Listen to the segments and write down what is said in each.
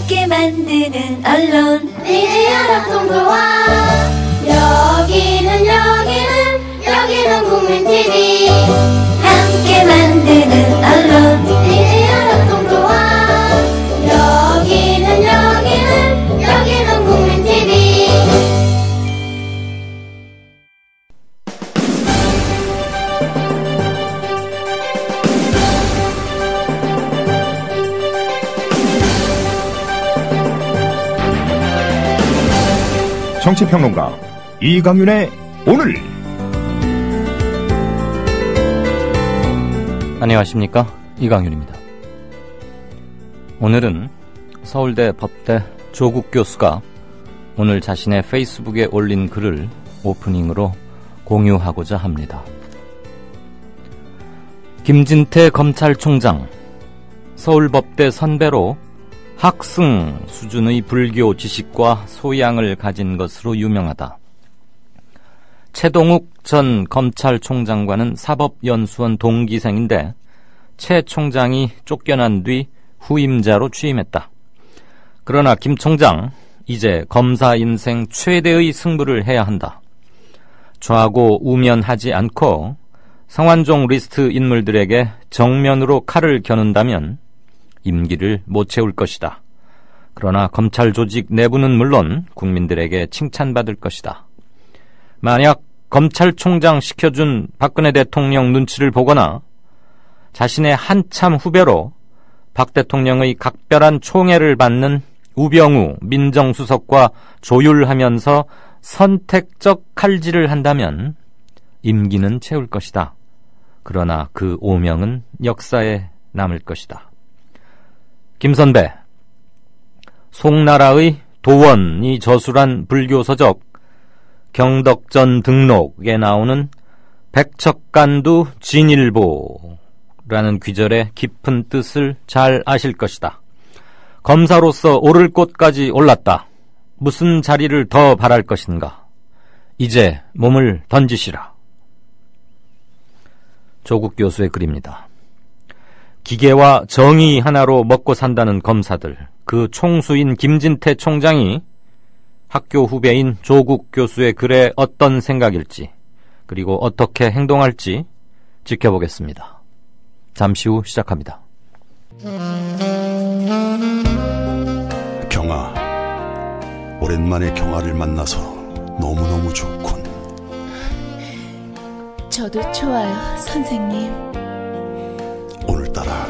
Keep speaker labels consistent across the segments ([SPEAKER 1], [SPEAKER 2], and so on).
[SPEAKER 1] 함께 만드는 언론
[SPEAKER 2] 미디어 협동조합. 여기는 국민TV.
[SPEAKER 1] 함께 만드는 언론
[SPEAKER 2] 미디어 협동조합. 여기는 국민TV.
[SPEAKER 3] 정치평론가 이강윤의 오늘.
[SPEAKER 4] 안녕하십니까, 이강윤입니다. 오늘은 서울대 법대 조국 교수가 오늘 자신의 페이스북에 올린 글을 오프닝으로 공유하고자 합니다. 김진태 검찰총장, 서울법대 선배로 학승 수준의 불교 지식과 소양을 가진 것으로 유명하다. 최동욱 전 검찰총장과는 사법연수원 동기생인데 최 총장이 쫓겨난 뒤 후임자로 취임했다. 그러나 김 총장, 이제 검사 인생 최대의 승부를 해야 한다. 좌고 우면하지 않고 성완종 리스트 인물들에게 정면으로 칼을 겨눈다면 임기를 못 채울 것이다. 그러나 검찰 조직 내부는 물론 국민들에게 칭찬받을 것이다. 만약 검찰총장 시켜준 박근혜 대통령 눈치를 보거나 자신의 한참 후배로 박 대통령의 각별한 총애를 받는 우병우 민정수석과 조율하면서 선택적 칼질을 한다면 임기는 채울 것이다. 그러나 그 오명은 역사에 남을 것이다. 김 선배, 송나라의 도원이 저술한 불교서적 경덕전 등록에 나오는 백척간두 진일보라는 귀절의 깊은 뜻을 잘 아실 것이다. 검사로서 오를 곳까지 올랐다. 무슨 자리를 더 바랄 것인가? 이제 몸을 던지시라. 조국 교수의 글입니다. 기계와 정의 하나로 먹고 산다는 검사들, 그 총수인 김진태 총장이 학교 후배인 조국 교수의 글에 어떤 생각일지, 그리고 어떻게 행동할지 지켜보겠습니다. 잠시 후 시작합니다.
[SPEAKER 5] 경아, 오랜만에 경아를 만나서 너무너무 좋군.
[SPEAKER 6] 저도 좋아요, 선생님.
[SPEAKER 5] 오늘따라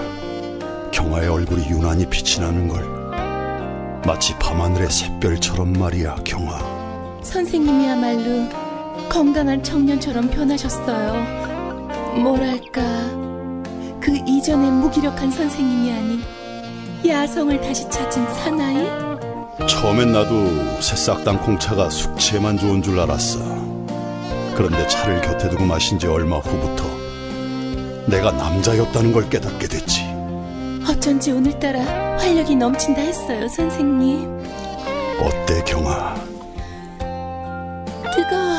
[SPEAKER 5] 경아의 얼굴이 유난히 빛이 나는 걸. 마치 밤하늘의 샛별처럼 말이야, 경아.
[SPEAKER 6] 선생님이야말로 건강한 청년처럼 변하셨어요. 뭐랄까, 그 이전의 무기력한 선생님이 아닌 야성을 다시 찾은 사나이?
[SPEAKER 5] 처음엔 나도 새싹 땅콩차가 숙취에만 좋은 줄 알았어. 그런데 차를 곁에 두고 마신 지 얼마 후부터 내가 남자였다는 걸 깨닫게 됐지.
[SPEAKER 6] 어쩐지 오늘따라 활력이 넘친다 했어요, 선생님.
[SPEAKER 5] 어때, 경아?
[SPEAKER 6] 뜨거워요.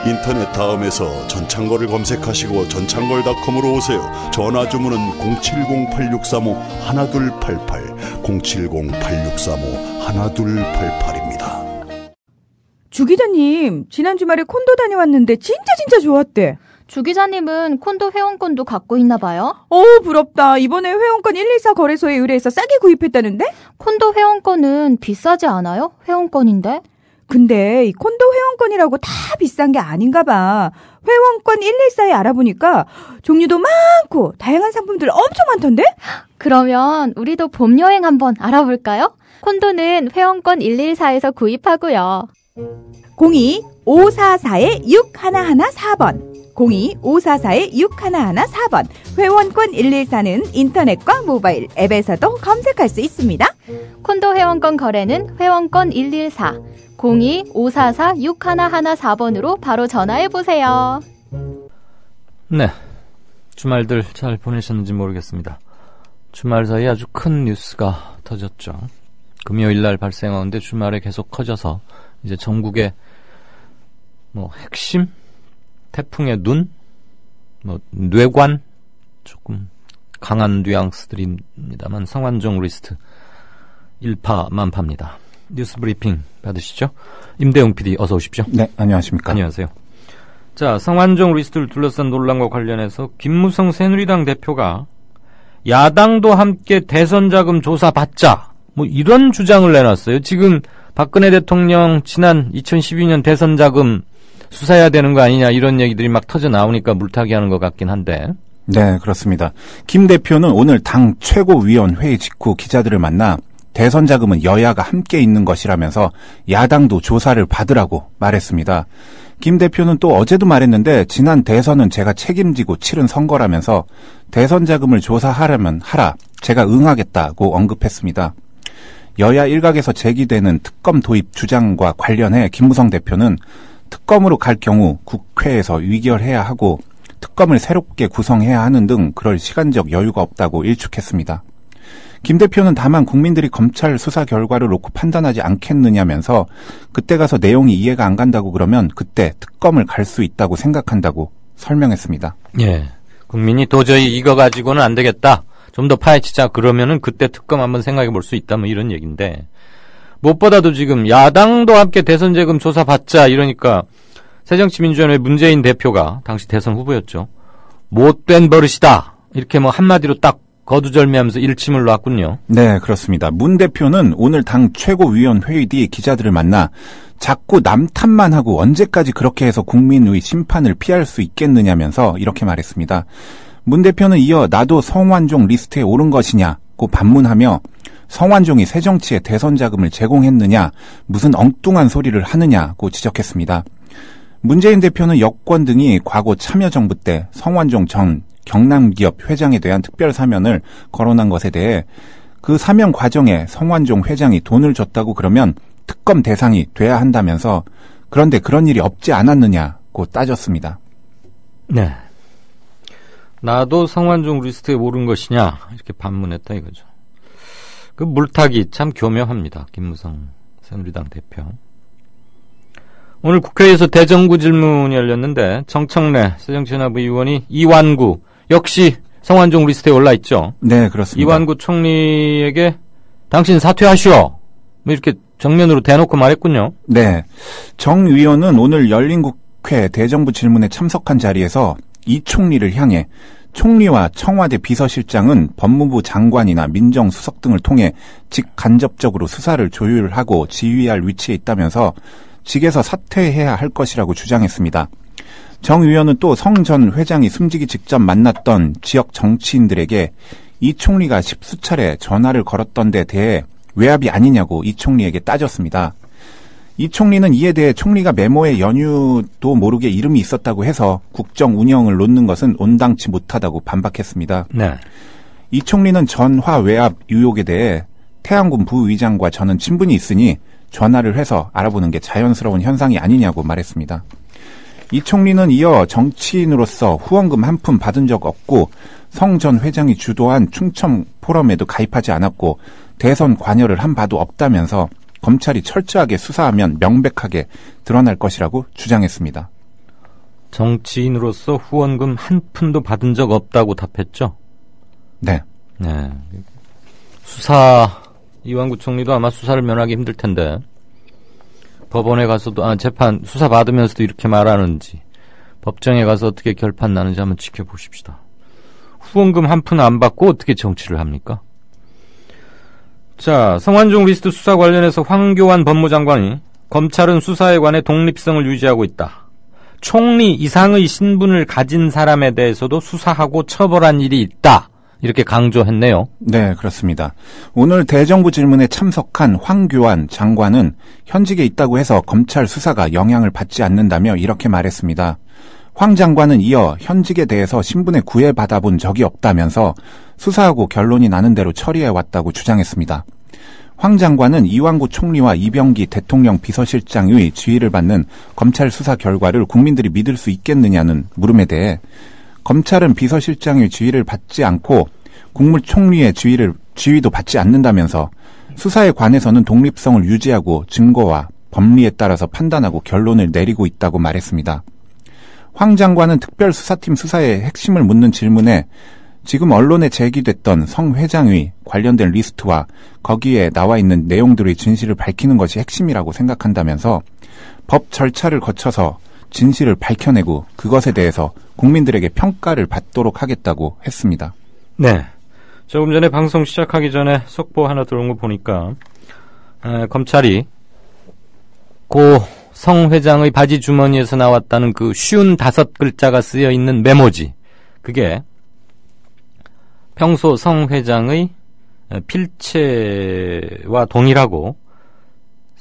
[SPEAKER 5] 인터넷 다음에서 전창걸을 검색하시고 전창걸닷컴으로 오세요. 전화주문은 070-8635-1288, 070-8635-1288입니다.
[SPEAKER 7] 주 기자님, 지난 주말에 콘도 다녀왔는데 진짜 좋았대.
[SPEAKER 8] 주 기자님은 콘도 회원권도 갖고 있나 봐요?
[SPEAKER 7] 부럽다. 이번에 회원권 114 거래소에 의뢰해서 싸게 구입했다는데?
[SPEAKER 8] 콘도 회원권은 비싸지 않아요? 회원권인데?
[SPEAKER 7] 근데 이 콘도 회원권이라고 다 비싼 게 아닌가 봐. 회원권 114에 알아보니까 종류도 많고 다양한 상품들 엄청 많던데?
[SPEAKER 8] 그러면 우리도 봄 여행 한번 알아볼까요? 콘도는 회원권 114에서 구입하고요.
[SPEAKER 7] 02-544-6114번 02-544-6114번 회원권 114는 인터넷과 모바일 앱에서도 검색할 수 있습니다.
[SPEAKER 8] 콘도 회원권 거래는 회원권 114 02-544-6114번으로 바로 전화해보세요.
[SPEAKER 4] 네, 주말들 잘 보내셨는지 모르겠습니다. 주말 사이 아주 큰 뉴스가 터졌죠. 금요일날 발생하는데 주말에 계속 커져서 이제 전국에 핵심 태풍의 눈, 뇌관 조금 강한 뉘앙스들입니다만 성완종 리스트 일파만파입니다. 뉴스 브리핑 받으시죠? 임대웅 PD 어서 오십시오.
[SPEAKER 9] 네, 안녕하십니까.
[SPEAKER 4] 안녕하세요. 자, 성완종 리스트를 둘러싼 논란과 관련해서 김무성 새누리당 대표가 야당도 함께 대선 자금 조사 받자 뭐 이런 주장을 내놨어요. 지금 박근혜 대통령 지난 2012년 대선 자금 수사해야 되는 거 아니냐 이런 얘기들이 막 터져 나오니까 물타기 하는 것 같긴 한데.
[SPEAKER 9] 네, 그렇습니다. 김 대표는 오늘 당 최고위원 회의 직후 기자들을 만나 대선 자금은 여야가 함께 있는 것이라면서 야당도 조사를 받으라고 말했습니다. 김 대표는 또 어제도 말했는데 지난 대선은 제가 책임지고 치른 선거라면서 대선 자금을 조사하려면 하라, 제가 응하겠다고 언급했습니다. 여야 일각에서 제기되는 특검 도입 주장과 관련해 김무성 대표는 특검으로 갈 경우 국회에서 의결해야 하고 특검을 새롭게 구성해야 하는 등 그럴 시간적 여유가 없다고 일축했습니다. 김 대표는 다만 국민들이 검찰 수사 결과를 놓고 판단하지 않겠느냐면서 그때 가서 내용이 이해가 안 간다고 그러면 그때 특검을 갈 수 있다고 생각한다고 설명했습니다.
[SPEAKER 4] 예, 국민이 도저히 이거 가지고는 안 되겠다. 좀 더 파헤치자 그러면은 그때 특검 한번 생각해 볼 수 있다 뭐 이런 얘기인데 무엇보다도 지금 야당도 함께 대선 자금 조사 받자 이러니까 새정치민주연합의 문재인 대표가 당시 대선 후보였죠. 못된 버릇이다. 이렇게 뭐 한마디로 딱 거두절미하면서 일침을 놨군요.
[SPEAKER 9] 네, 그렇습니다. 문 대표는 오늘 당 최고위원 회의 뒤 기자들을 만나 자꾸 남 탓만 하고 언제까지 그렇게 해서 국민의 심판을 피할 수 있겠느냐면서 이렇게 말했습니다. 문 대표는 이어 나도 성완종 리스트에 오른 것이냐고 반문하며 성완종이 새정치에 대선 자금을 제공했느냐 무슨 엉뚱한 소리를 하느냐고 지적했습니다. 문재인 대표는 여권 등이 과거 참여정부 때 성완종 전 경남기업 회장에 대한 특별 사면을 거론한 것에 대해 그 사면 과정에 성완종 회장이 돈을 줬다고 그러면 특검 대상이 돼야 한다면서 그런데 그런 일이 없지 않았느냐고 따졌습니다.
[SPEAKER 4] 네. 나도 성완종 리스트에 오른 것이냐 이렇게 반문했다 이거죠. 그 물타기 참 교묘합니다. 김무성 새누리당 대표. 오늘 국회에서 대정부 질문이 열렸는데 정청래 새정치연합 의원이 이완구 역시 성완종 리스트에 올라있죠.
[SPEAKER 9] 네, 그렇습니다.
[SPEAKER 4] 이완구 총리에게 당신 사퇴하시오. 뭐 이렇게 정면으로 대놓고 말했군요.
[SPEAKER 9] 네. 정 의원은 오늘 열린 국회 대정부 질문에 참석한 자리에서 이 총리를 향해 총리와 청와대 비서실장은 법무부 장관이나 민정수석 등을 통해 직간접적으로 수사를 조율하고 지휘할 위치에 있다면서 직에서 사퇴해야 할 것이라고 주장했습니다. 정 의원은 또 성 전 회장이 숨지기 직전 만났던 지역 정치인들에게 이 총리가 10수차례 전화를 걸었던 데 대해 외압이 아니냐고 이 총리에게 따졌습니다. 이 총리는 이에 대해 총리가 메모에 연유도 모르게 이름이 있었다고 해서 국정 운영을 놓는 것은 온당치 못하다고 반박했습니다.
[SPEAKER 4] 네.
[SPEAKER 9] 이 총리는 전화 외압 의혹에 대해 태양군 부의장과 저는 친분이 있으니 전화를 해서 알아보는 게 자연스러운 현상이 아니냐고 말했습니다. 이 총리는 이어 정치인으로서 후원금 한 푼 받은 적 없고 성 전 회장이 주도한 충청 포럼에도 가입하지 않았고 대선 관여를 한 바도 없다면서 검찰이 철저하게 수사하면 명백하게 드러날 것이라고 주장했습니다.
[SPEAKER 4] 정치인으로서 후원금 한 푼도 받은 적 없다고 답했죠?
[SPEAKER 9] 네.
[SPEAKER 4] 네. 이완구 총리도 아마 수사를 면하기 힘들 텐데 법원에 가서도 재판 수사 받으면서도 이렇게 말하는지 법정에 가서 어떻게 결판 나는지 한번 지켜보십시다. 후원금 한 푼 안 받고 어떻게 정치를 합니까? 자, 성완종 리스트 수사 관련해서 황교안 법무장관이 검찰은 수사에 관해 독립성을 유지하고 있다. 총리 이상의 신분을 가진 사람에 대해서도 수사하고 처벌한 일이 있다. 이렇게 강조했네요.
[SPEAKER 9] 네, 그렇습니다. 오늘 대정부 질문에 참석한 황교안 장관은 현직에 있다고 해서 검찰 수사가 영향을 받지 않는다며 이렇게 말했습니다. 황 장관은 이어 현직에 대해서 신분에 구애받아 본 적이 없다면서 수사하고 결론이 나는 대로 처리해왔다고 주장했습니다. 황 장관은 이완구 총리와 이병기 대통령 비서실장의 지휘를 받는 검찰 수사 결과를 국민들이 믿을 수 있겠느냐는 물음에 대해 검찰은 비서실장의 지휘를 받지 않고 국무총리의 지휘도 받지 않는다면서 수사에 관해서는 독립성을 유지하고 증거와 법리에 따라서 판단하고 결론을 내리고 있다고 말했습니다. 황 장관은 특별수사팀 수사의 핵심을 묻는 질문에 지금 언론에 제기됐던 성 회장의 관련된 리스트와 거기에 나와 있는 내용들의 진실을 밝히는 것이 핵심이라고 생각한다면서 법 절차를 거쳐서 진실을 밝혀내고 그것에 대해서 국민들에게 평가를 받도록 하겠다고 했습니다.
[SPEAKER 4] 네. 조금 전에 방송 시작하기 전에 속보 하나 들어온 거 보니까 검찰이 고 성 회장의 바지 주머니에서 나왔다는 그 쉬운 5글자가 쓰여 있는 메모지, 그게 평소 성 회장의 필체와 동일하고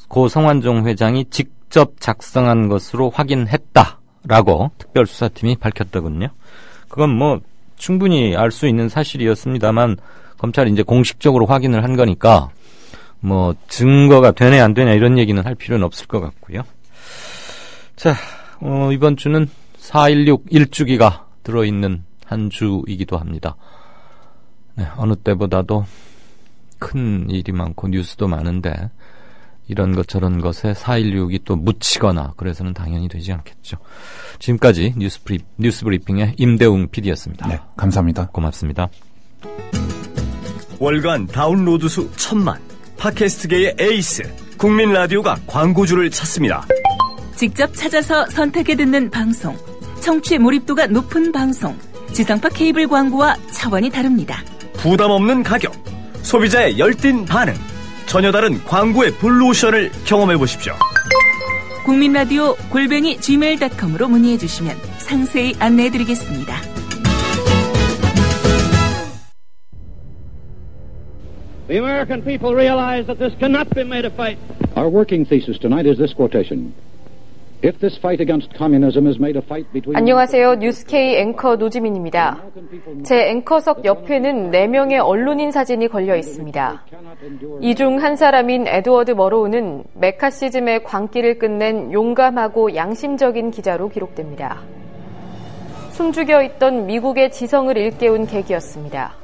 [SPEAKER 4] 고 성완종 회장이 직접 작성한 것으로 확인했다라고 특별수사팀이 밝혔더군요. 그건 뭐 충분히 알 수 있는 사실이었습니다만 검찰이 이제 공식적으로 확인을 한 거니까 뭐 증거가 되네 안 되냐 이런 얘기는 할 필요는 없을 것 같고요. 자, 이번 주는 4.16 일주기가 들어있는 한 주이기도 합니다. 네, 어느 때보다도 큰 일이 많고 뉴스도 많은데 이런 것 저런 것에 4.16이 또 묻히거나 그래서는 당연히 되지 않겠죠. 지금까지 뉴스 브리핑의 임대웅 PD였습니다.
[SPEAKER 9] 네, 감사합니다.
[SPEAKER 4] 고맙습니다.
[SPEAKER 10] 월간 다운로드 수 1000만, 팟캐스트계의 에이스 국민 라디오가 광고주를 찾습니다.
[SPEAKER 6] 직접 찾아서 선택해 듣는 방송, 청취 몰입도가 높은 방송, 지상파 케이블 광고와 차원이 다릅니다.
[SPEAKER 10] 부담 없는 가격, 소비자의 열띤 반응, 전혀 다른 광고의 블루오션을 경험해 보십시오.
[SPEAKER 6] 국민라디오 @gmail.com으로 문의해 주시면 상세히 안내해 드리겠습니다.
[SPEAKER 11] The American people realize that this cannot be made a fight.
[SPEAKER 12] Our working thesis tonight is this quotation. If this fight against communism is made a fight between...
[SPEAKER 13] 안녕하세요. 뉴스K 앵커 노지민입니다. 제 앵커석 옆에는 4명의 언론인 사진이 걸려 있습니다. 이 중 한 사람인 에드워드 머로우는 메카시즘의 광기를 끝낸 용감하고 양심적인 기자로 기록됩니다. 숨죽여 있던 미국의 지성을 일깨운 계기였습니다.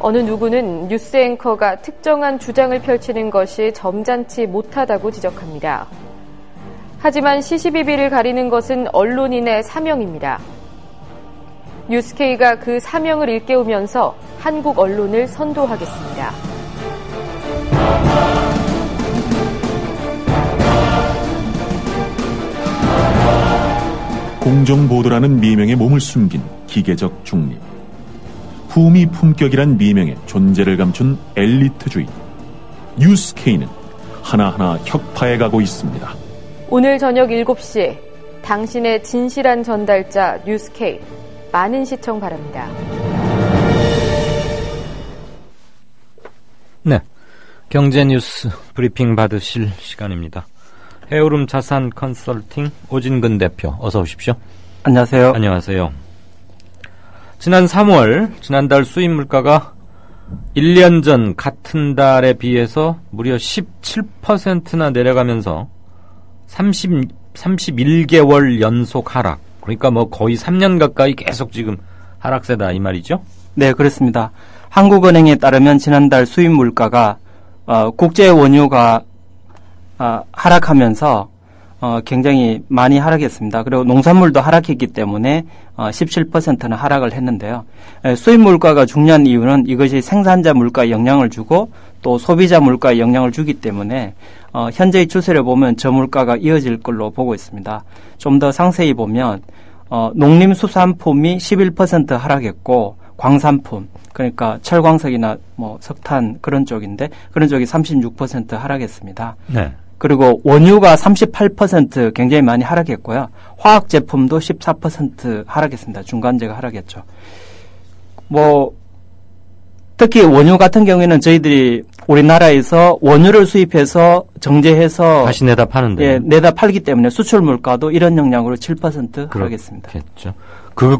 [SPEAKER 13] 어느 누구는 뉴스 앵커가 특정한 주장을 펼치는 것이 점잖지 못하다고 지적합니다. 하지만 시시비비를 가리는 것은 언론인의 사명입니다. 뉴스K가 그 사명을 일깨우면서 한국 언론을 선도하겠습니다.
[SPEAKER 14] 공정보도라는 미명에 몸을 숨긴 기계적 중립. 품위 품격이란 미명의 존재를 감춘 엘리트주의. 뉴스K는 하나하나 혁파해 가고 있습니다.
[SPEAKER 13] 오늘 저녁 7시 당신의 진실한 전달자 뉴스K, 많은 시청 바랍니다.
[SPEAKER 4] 네, 경제 뉴스 브리핑 받으실 시간입니다. 해오름 자산 컨설팅 오진근 대표, 어서 오십시오.
[SPEAKER 15] 안녕하세요.
[SPEAKER 4] 안녕하세요. 지난 3월, 지난달 수입 물가가 1년 전 같은 달에 비해서 무려 17%나 내려가면서 31개월 연속 하락. 그러니까 뭐 거의 3년 가까이 계속 지금 하락세다 이 말이죠?
[SPEAKER 15] 네, 그렇습니다. 한국은행에 따르면 지난달 수입 물가가 국제 원유가 하락하면서 굉장히 많이 하락했습니다. 그리고 농산물도 하락했기 때문에 17%는 하락을 했는데요. 수입 물가가 중요한 이유는 이것이 생산자 물가에 영향을 주고 또 소비자 물가에 영향을 주기 때문에 현재의 추세를 보면 저 물가가 이어질 걸로 보고 있습니다. 좀 더 상세히 보면 농림수산품이 11% 하락했고 광산품, 그러니까 철광석이나 뭐 석탄 그런 쪽인데 그런 쪽이 36% 하락했습니다.
[SPEAKER 4] 네.
[SPEAKER 15] 그리고 원유가 38% 굉장히 많이 하락했고요. 화학 제품도 14% 하락했습니다. 중간재가 하락했죠. 뭐 특히 원유 같은 경우에는 저희들이 우리나라에서 원유를 수입해서 정제해서
[SPEAKER 4] 다시 내다 파는데,
[SPEAKER 15] 예, 내다 팔기 때문에 수출 물가도 이런 영향으로 7% 하락했습니다.
[SPEAKER 4] 그렇겠죠.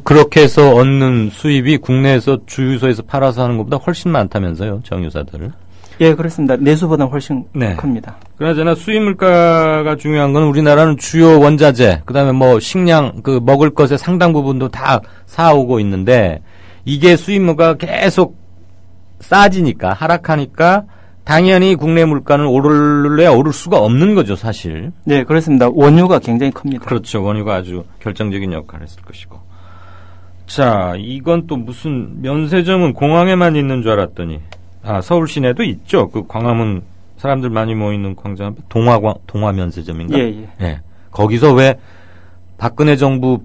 [SPEAKER 4] 그렇게 해서 얻는 수입이 국내에서 주유소에서 팔아서 하는 것보다 훨씬 많다면서요, 정유사들을?
[SPEAKER 15] 예, 그렇습니다. 내수보다 훨씬 큽니다.
[SPEAKER 4] 그나저나 수입 물가가 중요한 건 우리나라는 주요 원자재, 그다음에 뭐 식량, 그 먹을 것의 상당 부분도 다 사오고 있는데 이게 수입 물가가 계속 싸지니까, 하락하니까 당연히 국내 물가는 오를래야 오를 수가 없는 거죠, 사실.
[SPEAKER 15] 네, 그렇습니다. 원유가 굉장히 큽니다.
[SPEAKER 4] 그렇죠. 원유가 아주 결정적인 역할을 했을 것이고. 자, 이건 또 무슨 면세점은 공항에만 있는 줄 알았더니 서울 시내도 있죠. 그 광화문 사람들 많이 모이는 광장 동화 면세점인가? 예. 거기서 왜 박근혜 정부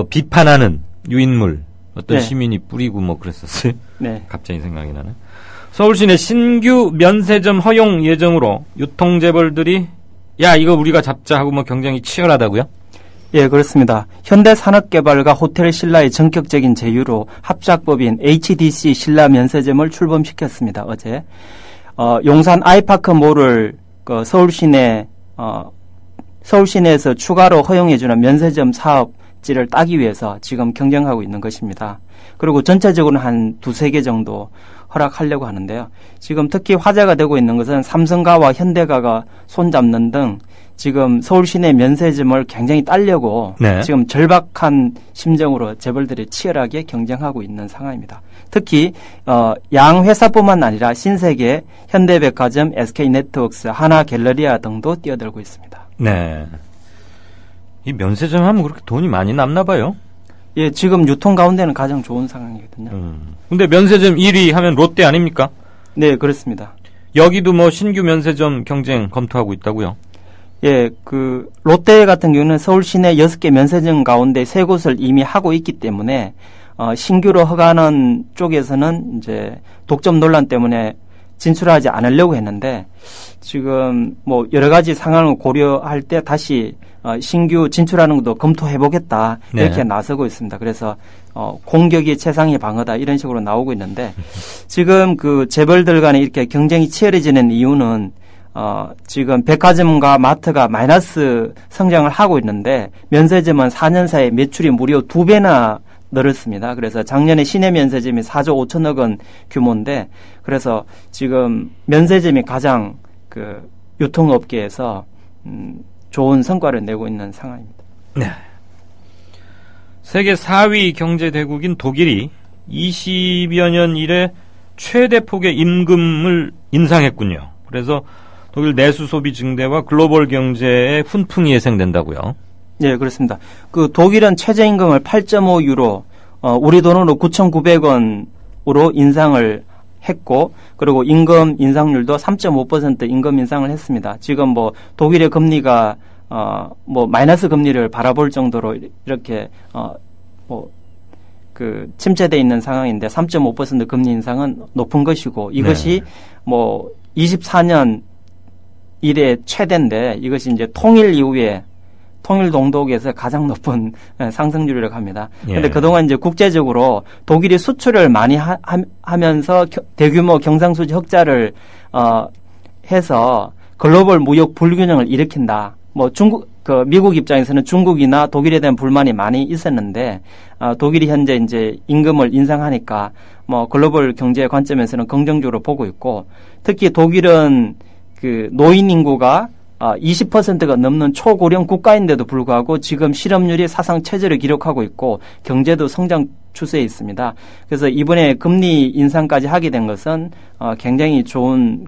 [SPEAKER 4] 비판하는 유인물 어떤 시민이 뿌리고 뭐 그랬었어요.
[SPEAKER 15] 네.
[SPEAKER 4] 갑자기 생각이 나네. 서울 시내 신규 면세점 허용 예정으로 유통재벌들이 야 이거 우리가 잡자 하고 뭐 경쟁이 치열하다고요?
[SPEAKER 15] 예, 그렇습니다. 현대산업개발과 호텔 신라의 전격적인 제휴로 합작법인 HDC 신라 면세점을 출범시켰습니다. 어제 용산 아이파크몰을 서울 시내에서 추가로 허용해주는 면세점 사업지를 따기 위해서 지금 경쟁하고 있는 것입니다. 그리고 전체적으로는 한 2-3개 정도 허락하려고 하는데요. 지금 특히 화제가 되고 있는 것은 삼성가와 현대가가 손잡는 등 지금 서울 시내 면세점을 굉장히 따려고 지금 절박한 심정으로 재벌들이 치열하게 경쟁하고 있는 상황입니다. 특히 양 회사뿐만 아니라 신세계, 현대백화점, SK네트워크스, 하나갤러리아 등도 뛰어들고 있습니다.
[SPEAKER 4] 네. 이 면세점 하면 그렇게 돈이 많이 남나 봐요?
[SPEAKER 15] 예, 지금 유통 가운데는 가장 좋은 상황이거든요.
[SPEAKER 4] 근데 면세점 1위 하면 롯데 아닙니까?
[SPEAKER 15] 네, 그렇습니다.
[SPEAKER 4] 여기도 뭐 신규 면세점 경쟁 검토하고 있다고요?
[SPEAKER 15] 예, 롯데 같은 경우는 서울 시내 6개 면세점 가운데 3곳을 이미 하고 있기 때문에, 신규로 허가하는 쪽에서는 이제 독점 논란 때문에 진출하지 않으려고 했는데, 지금 뭐 여러 가지 상황을 고려할 때 다시 신규 진출하는 것도 검토해보겠다. 이렇게 나서고 있습니다. 그래서, 공격이 최상의 방어다. 이런 식으로 나오고 있는데, 지금 재벌들 간에 이렇게 경쟁이 치열해지는 이유는 지금 백화점과 마트가 마이너스 성장을 하고 있는데 면세점은 4년 사이에 매출이 무려 2배나 늘었습니다. 그래서 작년에 시내 면세점이 4조 5천억 원 규모인데 그래서 지금 면세점이 가장 유통업계에서 좋은 성과를 내고 있는 상황입니다.
[SPEAKER 4] 네. 세계 4위 경제대국인 독일이 20여 년 이래 최대 폭의 임금을 인상했군요. 그래서 독일 내수 소비 증대와 글로벌 경제에 훈풍이 예상된다고요?
[SPEAKER 15] 네, 그렇습니다. 독일은 최저임금을 8.5유로, 우리 돈으로 9,900원으로 인상을 했고, 그리고 임금 인상률도 3.5% 임금 인상을 했습니다. 지금 뭐 독일의 금리가 마이너스 금리를 바라볼 정도로 이렇게 침체돼 있는 상황인데 3.5% 금리 인상은 높은 것이고 이것이 24년 이래 최대인데 이것이 이제 통일 이후에 통일 동독에서 가장 높은 상승률이라고 합니다. 그런데 그동안 이제 국제적으로 독일이 수출을 많이 하면서 대규모 경상수지 흑자를 해서 글로벌 무역 불균형을 일으킨다. 미국 입장에서는 중국이나 독일에 대한 불만이 많이 있었는데 독일이 현재 이제 임금을 인상하니까 글로벌 경제 관점에서는 긍정적으로 보고 있고 특히 독일은 노인 인구가 20%가 넘는 초고령 국가인데도 불구하고 지금 실업률이 사상 최저를 기록하고 있고 경제도 성장 추세에 있습니다. 그래서 이번에 금리 인상까지 하게 된 것은 굉장히 좋은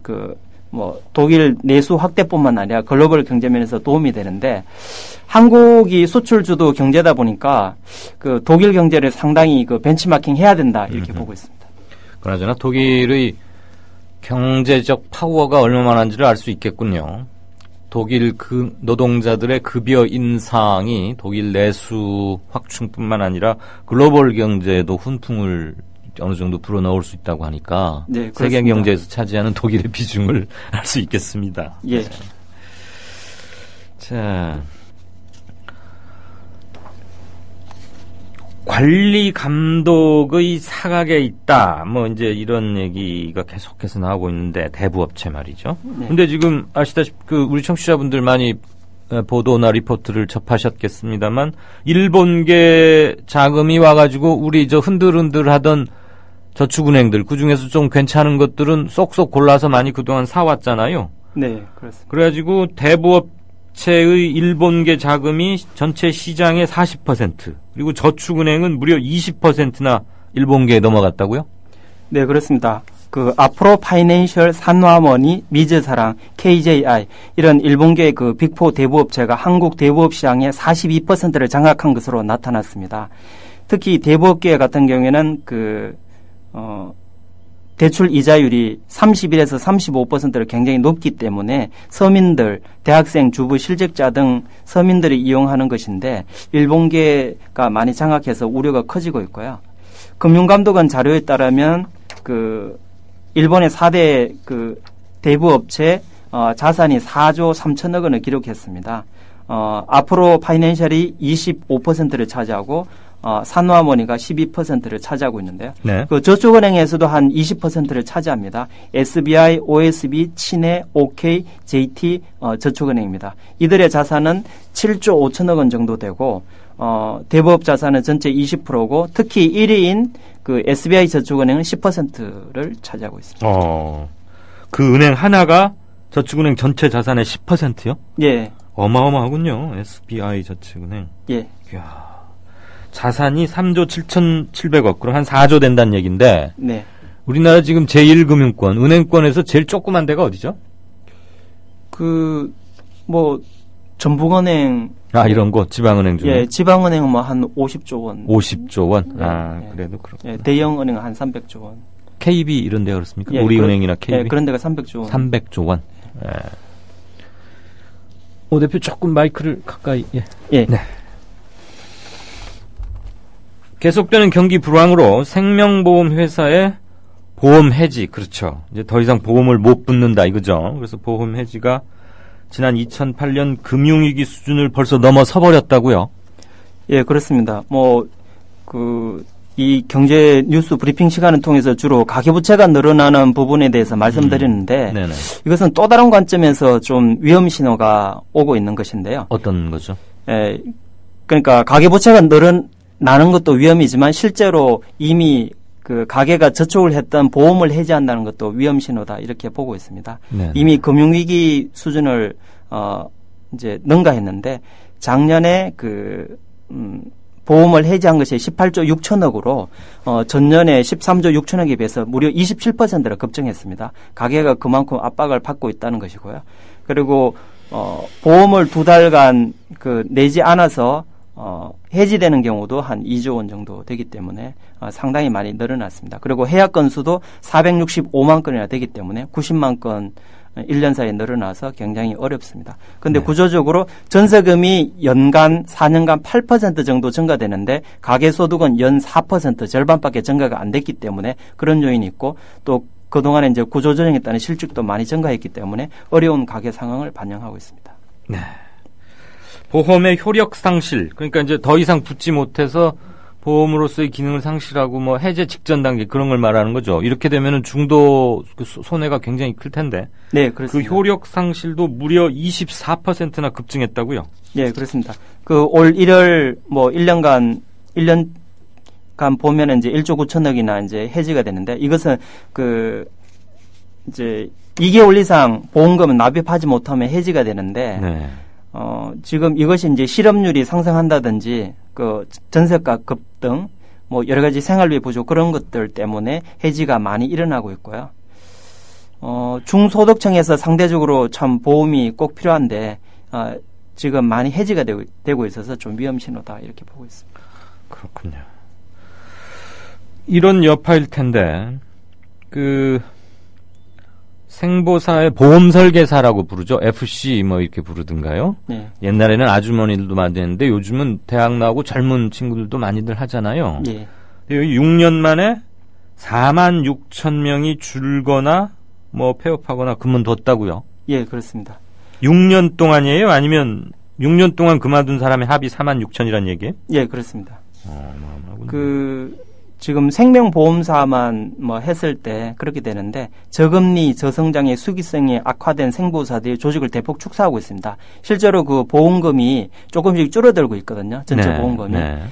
[SPEAKER 15] 독일 내수 확대뿐만 아니라 글로벌 경제면에서 도움이 되는데 한국이 수출주도 경제다 보니까 독일 경제를 상당히 벤치마킹 해야 된다 이렇게 보고 있습니다.
[SPEAKER 4] 그나저나 독일의 경제적 파워가 얼마만한지를 알 수 있겠군요. 독일 노동자들의 급여 인상이 독일 내수 확충뿐만 아니라 글로벌 경제에도 훈풍을 어느 정도 불어넣을 수 있다고 하니까 세계 경제에서 차지하는 독일의 비중을 알 수 있겠습니다.
[SPEAKER 15] 예.
[SPEAKER 4] 자, 관리 감독의 사각에 있다. 이제 이런 얘기가 계속해서 나오고 있는데 대부업체 말이죠. 근데 지금 아시다시피 우리 청취자분들 많이 보도나 리포트를 접하셨겠습니다만 일본계 자금이 와가지고 우리 흔들흔들 하던 저축은행들 그중에서 좀 괜찮은 것들은 쏙쏙 골라서 많이 그동안 사왔잖아요.
[SPEAKER 15] 네, 그렇습니다.
[SPEAKER 4] 그래가지고 대부업체의 일본계 자금이 전체 시장의 40% 그리고 저축은행은 무려 20%나 일본계에 넘어갔다고요?
[SPEAKER 15] 네, 그렇습니다. 아프로 파이낸셜, 산화머니, 미즈사랑, KJI 이런 일본계의 빅4 대부업체가 한국 대부업 시장의 42%를 장악한 것으로 나타났습니다. 특히 대부업계 같은 경우에는 대출 이자율이 31에서 35%로 굉장히 높기 때문에 서민들, 대학생, 주부, 실직자 등 서민들이 이용하는 것인데 일본계가 많이 장악해서 우려가 커지고 있고요. 금융감독원 자료에 따르면 일본의 4대 대부업체 자산이 4조 3천억 원을 기록했습니다. 앞으로 파이낸셜이 25%를 차지하고 산화머니가 12%를 차지하고 있는데요.
[SPEAKER 4] 네.
[SPEAKER 15] 저축은행에서도 한 20%를 차지합니다. SBI, OSB, 친해, OK, JT 저축은행입니다. 이들의 자산은 7조 5천억 원 정도 되고 대부업 자산은 전체 20%고 특히 1위인 SBI 저축은행은 10%를 차지하고 있습니다.
[SPEAKER 4] 그 은행 하나가 저축은행 전체 자산의 10%요?
[SPEAKER 15] 예.
[SPEAKER 4] 어마어마하군요. SBI 저축은행.
[SPEAKER 15] 예.
[SPEAKER 4] 이야. 자산이 3조 7,700억, 그럼 한 4조 된다는 얘기인데.
[SPEAKER 15] 네.
[SPEAKER 4] 우리나라 지금 제1금융권, 은행권에서 제일 조그만 데가 어디죠?
[SPEAKER 15] 전북은행.
[SPEAKER 4] 이런 거, 지방은행 중에.
[SPEAKER 15] 예, 지방은행은 한 50조 원.
[SPEAKER 4] 50조 원?
[SPEAKER 15] 예.
[SPEAKER 4] 그래도 그렇고.
[SPEAKER 15] 예, 대형은행은 한 300조 원.
[SPEAKER 4] KB 이런 데가 그렇습니까?
[SPEAKER 15] 예,
[SPEAKER 4] 우리은행이나 KB?
[SPEAKER 15] 예, 그런 데가 300조 원.
[SPEAKER 4] 300조 원. 예. 오 대표 조금 마이크를 가까이. 예.
[SPEAKER 15] 예.
[SPEAKER 4] 네. 계속되는 경기 불황으로 생명보험 회사의 보험 해지, 그렇죠. 이제 더 이상 보험을 못 붙는다 이거죠. 그래서 보험 해지가 지난 2008년 금융위기 수준을 벌써 넘어서 버렸다고요?
[SPEAKER 15] 예, 그렇습니다. 이 경제 뉴스 브리핑 시간을 통해서 주로 가계부채가 늘어나는 부분에 대해서 말씀드리는데 이것은 또 다른 관점에서 좀 위험 신호가 오고 있는 것인데요.
[SPEAKER 4] 어떤 거죠?
[SPEAKER 15] 예, 그러니까 가계부채가 늘어나는 것도 위험이지만 실제로 이미 가계가 저축을 했던 보험을 해지한다는 것도 위험 신호다 이렇게 보고 있습니다.
[SPEAKER 4] 네네.
[SPEAKER 15] 이미 금융위기 수준을 이제 능가했는데 작년에 보험을 해지한 것이 18조 6천억으로 전년에 13조 6천억에 비해서 무려 27%를 급증했습니다. 가계가 그만큼 압박을 받고 있다는 것이고요. 그리고 보험을 2달간 내지 않아서 해지되는 경우도 한 2조 원 정도 되기 때문에 상당히 많이 늘어났습니다. 그리고 해약 건수도 465만 건이나 되기 때문에 90만 건 1년 사이에 늘어나서 굉장히 어렵습니다. 그런데 구조적으로 전세금이 연간 4년간 8% 정도 증가되는데 가계소득은 연 4% 절반밖에 증가가 안 됐기 때문에 그런 요인이 있고 또 그동안에 이제 구조조정에 따른 실직도 많이 증가했기 때문에 어려운 가계 상황을 반영하고 있습니다.
[SPEAKER 4] 네. 보험의 효력 상실, 그러니까 이제 더 이상 붙지 못해서 보험으로서의 기능을 상실하고 해제 직전 단계 그런 걸 말하는 거죠. 이렇게 되면은 중도 손해가 굉장히 클 텐데.
[SPEAKER 15] 네, 그렇습니다.
[SPEAKER 4] 그 효력 상실도 무려 24%나 급증했다고요?
[SPEAKER 15] 네, 그렇습니다. 올 1월 1년간 보면은 이제 1조 9천억이나 이제 해지가 되는데 이것은 이제 2개월 이상 보험금을 납입하지 못하면 해지가 되는데
[SPEAKER 4] 네.
[SPEAKER 15] 지금 이것이 이제 실업률이 상승한다든지 전세가 급등 여러 가지 생활비 부족 그런 것들 때문에 해지가 많이 일어나고 있고요. 중소득층에서 상대적으로 참 보험이 꼭 필요한데 지금 많이 해지가 되고 있어서 좀 위험 신호다 이렇게 보고 있습니다.
[SPEAKER 4] 그렇군요. 이런 여파일 텐데 생보사의 보험설계사라고 부르죠. FC 이렇게 부르든가요.
[SPEAKER 15] 네.
[SPEAKER 4] 옛날에는 아주머니들도 많이 했는데 요즘은 대학 나오고 젊은 친구들도 많이들 하잖아요.
[SPEAKER 15] 예.
[SPEAKER 4] 여기 6년 만에 4만 6천 명이 줄거나 폐업하거나 그만뒀다고요.
[SPEAKER 15] 예, 그렇습니다.
[SPEAKER 4] 6년 동안이에요? 아니면 6년 동안 그만둔 사람의 합이 4만 6천이란 얘기예요?
[SPEAKER 15] 예, 그렇습니다. 지금 생명보험사만 했을 때 그렇게 되는데 저금리, 저성장의 수기성이 악화된 생보사들이 조직을 대폭 축소하고 있습니다. 실제로 보험금이 조금씩 줄어들고 있거든요. 전체
[SPEAKER 4] 네,
[SPEAKER 15] 보험금이.
[SPEAKER 4] 네.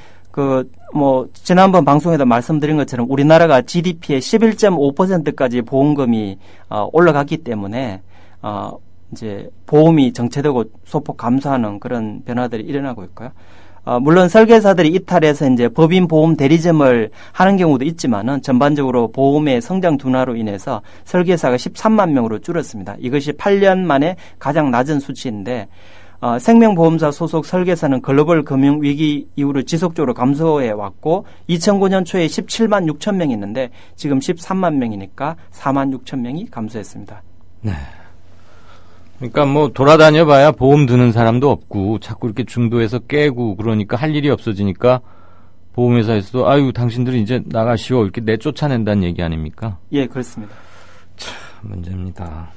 [SPEAKER 15] 지난번 방송에도 말씀드린 것처럼 우리나라가 GDP의 11.5%까지 보험금이 올라갔기 때문에 이제 보험이 정체되고 소폭 감소하는 그런 변화들이 일어나고 있고요. 물론 설계사들이 이탈해서 이제 법인 보험 대리점을 하는 경우도 있지만은 전반적으로 보험의 성장 둔화로 인해서 설계사가 13만 명으로 줄었습니다. 이것이 8년 만에 가장 낮은 수치인데 생명보험사 소속 설계사는 글로벌 금융위기 이후로 지속적으로 감소해 왔고 2009년 초에 17만 6천 명이 있는데 지금 13만 명이니까 4만 6천 명이 감소했습니다.
[SPEAKER 4] 네. 그러니까 뭐 돌아다녀봐야 보험 드는 사람도 없고 자꾸 이렇게 중도에서 깨고 그러니까 할 일이 없어지니까 보험회사에서도 아유 당신들이 이제 나가시오 이렇게 내쫓아낸다는 얘기 아닙니까?
[SPEAKER 15] 예, 그렇습니다.
[SPEAKER 4] 참 문제입니다.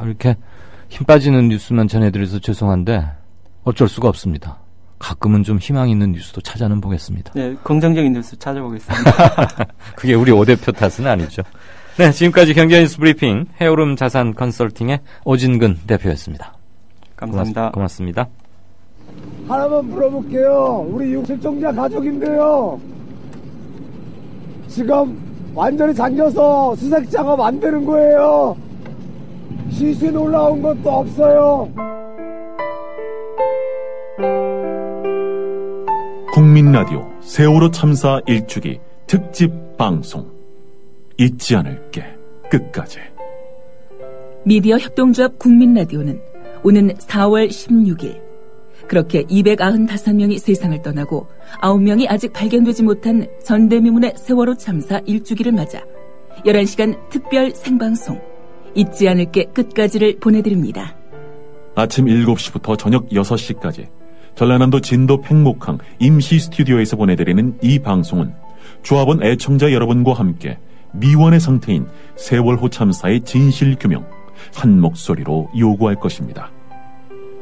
[SPEAKER 4] 이렇게 힘 빠지는 뉴스만 전해드려서 죄송한데 어쩔 수가 없습니다. 가끔은 좀 희망 있는 뉴스도 찾아는 보겠습니다.
[SPEAKER 15] 네, 긍정적인 뉴스 찾아보겠습니다.
[SPEAKER 4] 그게 우리 오 대표 탓은 아니죠. 네, 지금까지 경제뉴스 브리핑 해오름 자산 컨설팅의 오진근 대표였습니다.
[SPEAKER 15] 감사합니다.
[SPEAKER 4] 고맙습니다.
[SPEAKER 16] 하나만 물어볼게요. 우리 실종자 가족인데요. 지금 완전히 잠겨서 수색 작업 안 되는 거예요. 시신 올라온 것도 없어요.
[SPEAKER 14] 국민라디오 세월호 참사 1주기 특집 방송 잊지 않을게 끝까지.
[SPEAKER 6] 미디어 협동조합 국민라디오는 오는 4월 16일 그렇게 295명이 세상을 떠나고 9명이 아직 발견되지 못한 전대미문의 세월호 참사 1주기를 맞아 11시간 특별 생방송 잊지 않을게 끝까지를 보내드립니다.
[SPEAKER 14] 아침 7시부터 저녁 6시까지 전라남도 진도 팽목항 임시 스튜디오에서 보내드리는 이 방송은 조합원 애청자 여러분과 함께 미원의 상태인 세월호 참사의 진실 규명 한 목소리로 요구할 것입니다.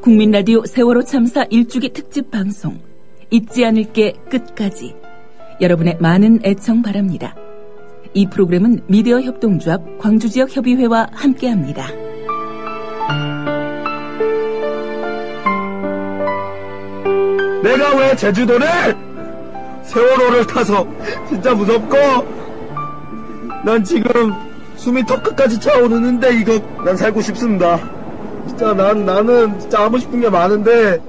[SPEAKER 6] 국민라디오 세월호 참사 1주기 특집 방송 잊지 않을게 끝까지 여러분의 많은 애청 바랍니다. 이 프로그램은 미디어 협동조합 광주지역협의회와 함께합니다.
[SPEAKER 16] 내가 왜 제주도를 세월호를 타서 진짜 무섭고 난 지금 숨이 턱 끝까지 차오르는데 이거 난 살고 싶습니다. 진짜 나는 진짜 하고 싶은 게 많은데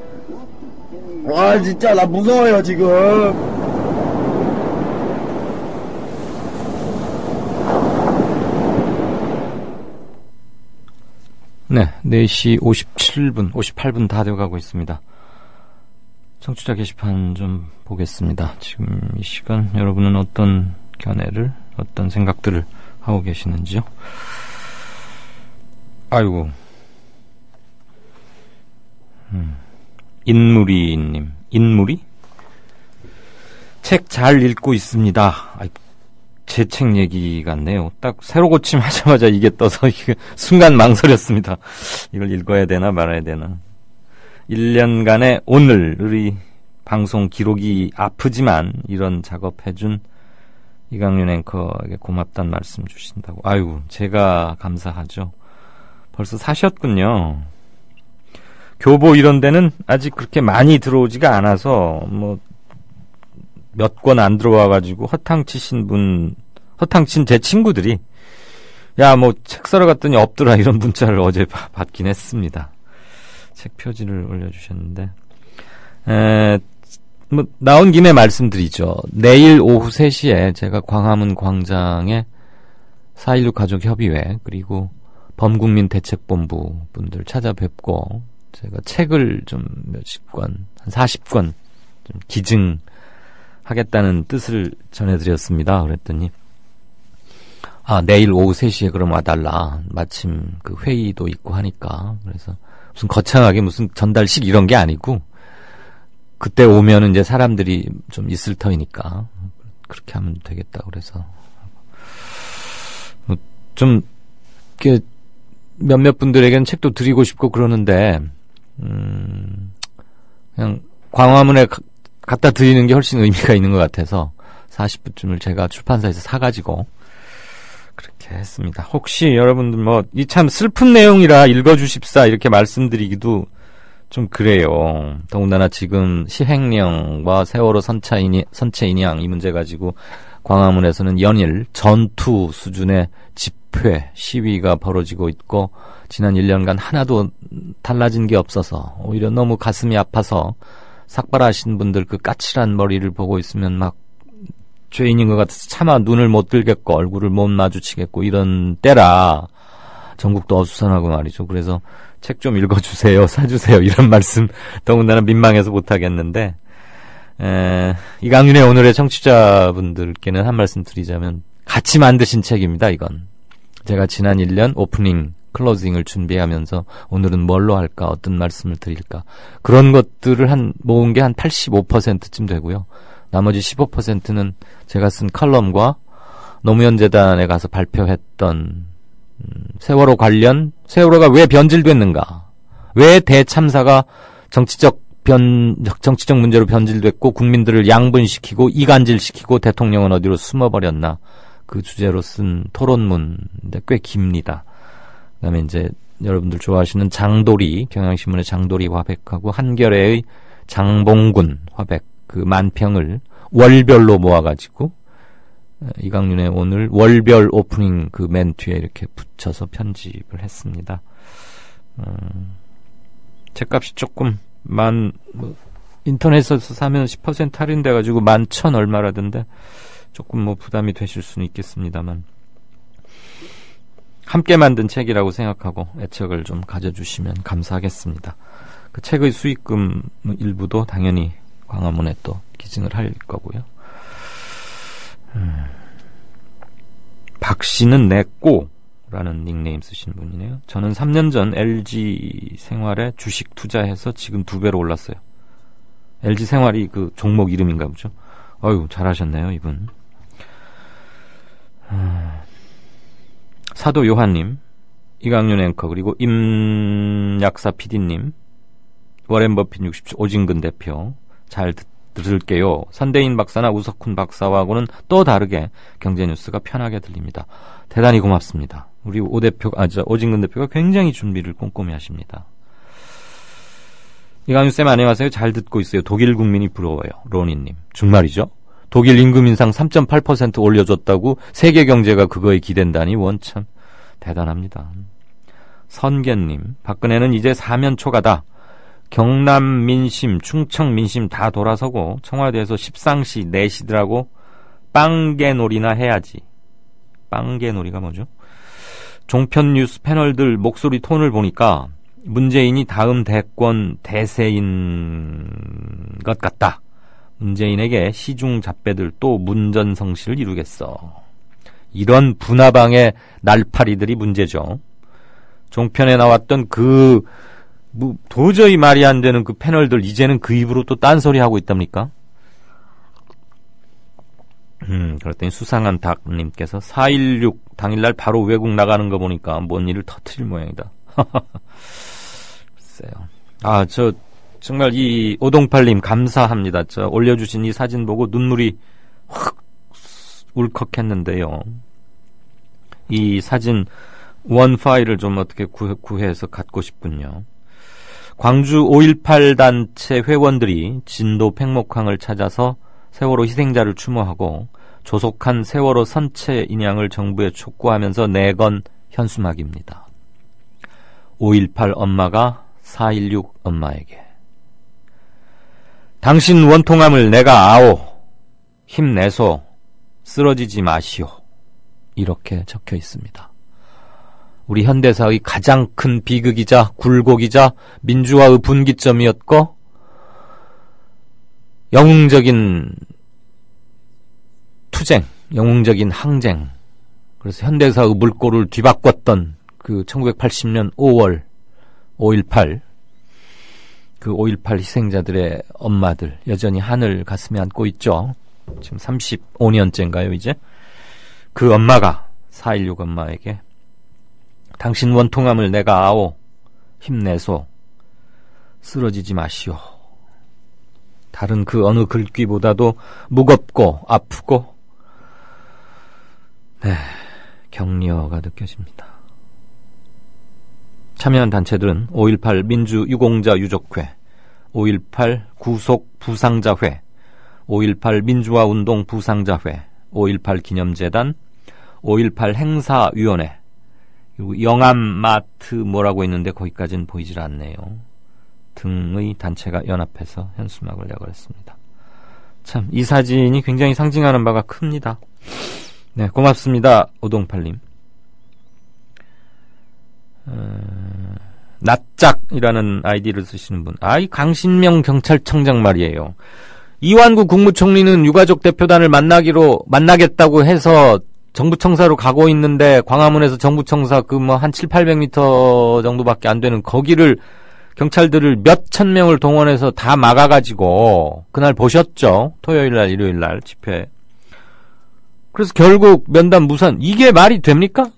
[SPEAKER 16] 와 진짜 나 무서워요 지금.
[SPEAKER 4] 네, 4시 58분 다 되어가고 있습니다. 청취자 게시판 좀 보겠습니다. 지금 이 시간 여러분은 어떤 견해를, 어떤 생각들을 하고 계시는지요? 아이고. 인무리님, 인무리? 책 잘 읽고 있습니다. 제 책 얘기 같네요. 딱 새로 고침하자마자 이게 떠서 순간 망설였습니다. 이걸 읽어야 되나 말아야 되나. 1년간의 오늘 우리 방송 기록이 아프지만 이런 작업해준 이강윤 앵커에게 고맙다는 말씀 주신다고. 아이고 제가 감사하죠. 벌써 사셨군요. 교보 이런 데는 아직 그렇게 많이 들어오지가 않아서 뭐 몇 권 안 들어와가지고 허탕친 제 친구들이 야 뭐 책 사러 갔더니 없더라 이런 문자를 어제 받긴 했습니다. 책 표지를 올려주셨는데 뭐 나온 김에 말씀드리죠. 내일 오후 3시에 제가 광화문 광장에 4.16 가족협의회 그리고 범국민 대책본부 분들 찾아뵙고 제가 책을 좀 몇십 권, 한 40권 좀 기증하겠다는 뜻을 전해드렸습니다. 그랬더니 내일 오후 3시에 그럼 와달라. 마침 그 회의도 있고 하니까. 그래서 무슨 거창하게 무슨 전달식 이런 게 아니고 그때 오면은 이제 사람들이 좀 있을 터이니까 그렇게 하면 되겠다. 그래서 뭐 좀 이렇게 몇몇 분들에게는 책도 드리고 싶고 그러는데 그냥 광화문에 갖다 드리는 게 훨씬 의미가 있는 것 같아서 40부쯤을 제가 출판사에서 사가지고 그렇게 했습니다. 혹시 여러분들 뭐 이 참 슬픈 내용이라 읽어주십사 이렇게 말씀드리기도 좀 그래요. 더군다나 지금 시행령과 세월호 선체 인양 이 문제 가지고 광화문에서는 연일 전투 수준의 집회, 시위가 벌어지고 있고 지난 1년간 하나도 달라진 게 없어서 오히려 너무 가슴이 아파서 삭발하신 분들 그 까칠한 머리를 보고 있으면 막 죄인인 것 같아서 차마 눈을 못 들겠고 얼굴을 못 마주치겠고 이런 때라 전국도 어수선하고 말이죠. 그래서 책 좀 읽어주세요, 사주세요 이런 말씀 더군다나 민망해서 못하겠는데 이강윤의 오늘의 청취자분들께는 한 말씀 드리자면 같이 만드신 책입니다. 이건 제가 지난 1년 오프닝 클로징을 준비하면서 오늘은 뭘로 할까, 어떤 말씀을 드릴까, 그런 것들을 모은 게 한 85%쯤 되고요. 나머지 15%는 제가 쓴 칼럼과 노무현 재단에 가서 발표했던 세월호 관련, 세월호가 왜 변질됐는가, 왜 대참사가 정치적 문제로 변질됐고 국민들을 양분시키고 이간질시키고 대통령은 어디로 숨어버렸나, 그 주제로 쓴 토론문인데 꽤 깁니다. 그다음에 이제 여러분들 좋아하시는 장도리, 경향신문의 장도리 화백하고 한겨레의 장봉군 화백, 그 만평을 월별로 모아가지고 이강윤의 오늘 월별 오프닝 그 맨 뒤에 이렇게 붙여서 편집을 했습니다. 책값이 조금 인터넷에서 사면 10% 할인돼가지고 11,000 얼마라던데 조금 부담이 되실 수는 있겠습니다만 함께 만든 책이라고 생각하고 애착을 좀 가져주시면 감사하겠습니다. 그 책의 수익금 일부도 당연히 광화문에 또 기증을 할 거고요. 박씨는 내꼬라는 닉네임 쓰신 분이네요. 저는 3년 전 LG 생활에 주식 투자해서 지금 2배로 올랐어요. LG 생활이 그 종목 이름인가 보죠. 어휴, 잘하셨네요, 이분. 사도 요한님, 이강윤 앵커, 그리고 임약사 PD님, 워렌 버핏 60초, 오진근 대표, 잘 들을게요. 선대인 박사나 우석훈 박사와고는 또 다르게 경제뉴스가 편하게 들립니다. 대단히 고맙습니다. 우리 오진근 대표가 굉장히 준비를 꼼꼼히 하십니다. 이강윤쌤 안녕하세요. 잘 듣고 있어요. 독일 국민이 부러워요. 로니님. 정말이죠? 독일 임금 인상 3.8% 올려줬다고 세계 경제가 그거에 기댄다니 원참 대단합니다. 선견님, 박근혜는 이제 사면초가다. 경남 민심, 충청 민심 다 돌아서고 청와대에서 십상시 내시더라고 빵개놀이나 해야지. 빵개놀이가 뭐죠? 종편 뉴스 패널들 목소리 톤을 보니까 문재인이 다음 대권 대세인 것 같다. 문재인에게 시중 잡배들 또 문전성시를 이루겠어. 이런 분화방의 날파리들이 문제죠. 종편에 나왔던 도저히 말이 안 되는 그 패널들 이제는 그 입으로 또 딴소리 하고 있답니까? 그랬더니 수상한 닭님께서 4.16 당일날 바로 외국 나가는 거 보니까 뭔 일을 터뜨릴 모양이다. 글쎄요. 정말 이 오동팔님 감사합니다. 올려주신 이 사진 보고 눈물이 확 울컥했는데요. 이 사진 원 파일을 좀 어떻게 구해서 갖고 싶군요. 광주 5.18 단체 회원들이 진도 팽목항을 찾아서 세월호 희생자를 추모하고 조속한 세월호 선체 인양을 정부에 촉구하면서 내건 현수막입니다. 5.18 엄마가 4.16 엄마에게 당신 원통함을 내가 아오, 힘내소, 쓰러지지 마시오, 이렇게 적혀 있습니다. 우리 현대사의 가장 큰 비극이자 굴곡이자 민주화의 분기점이었고 영웅적인 투쟁, 영웅적인 항쟁, 그래서 현대사의 물꼬를 뒤바꿨던 그 1980년 5월 5.18 그 5.18 희생자들의 엄마들 여전히 하늘 가슴에 안고 있죠. 지금 35년째인가요 이제? 그 엄마가 4.16 엄마에게 당신 원통함을 내가 아오, 힘내소, 쓰러지지 마시오. 다른 그 어느 글귀보다도 무겁고 아프고 격려가 느껴집니다. 참여한 단체들은 5.18 민주유공자 유족회, 5.18 구속 부상자회, 5.18 민주화운동 부상자회, 5.18 기념재단, 5.18 행사위원회, 그리고 영암마트 뭐라고 있는데 거기까지는 보이질 않네요. 등의 단체가 연합해서 현수막을 내걸었습니다. 참, 이 사진이 굉장히 상징하는 바가 큽니다. 네, 고맙습니다. 오동팔님. 낯짝이라는 아이디를 쓰시는 분. 이 강신명 경찰청장 말이에요. 이완구 국무총리는 유가족 대표단을 만나겠다고 해서 정부청사로 가고 있는데 광화문에서 정부청사 한 700~800m 정도밖에 안 되는 거기를 경찰들을 몇천 명을 동원해서 다 막아가지고 그날 보셨죠? 토요일날 일요일날 집회. 그래서 결국 면담 무산. 이게 말이 됩니까?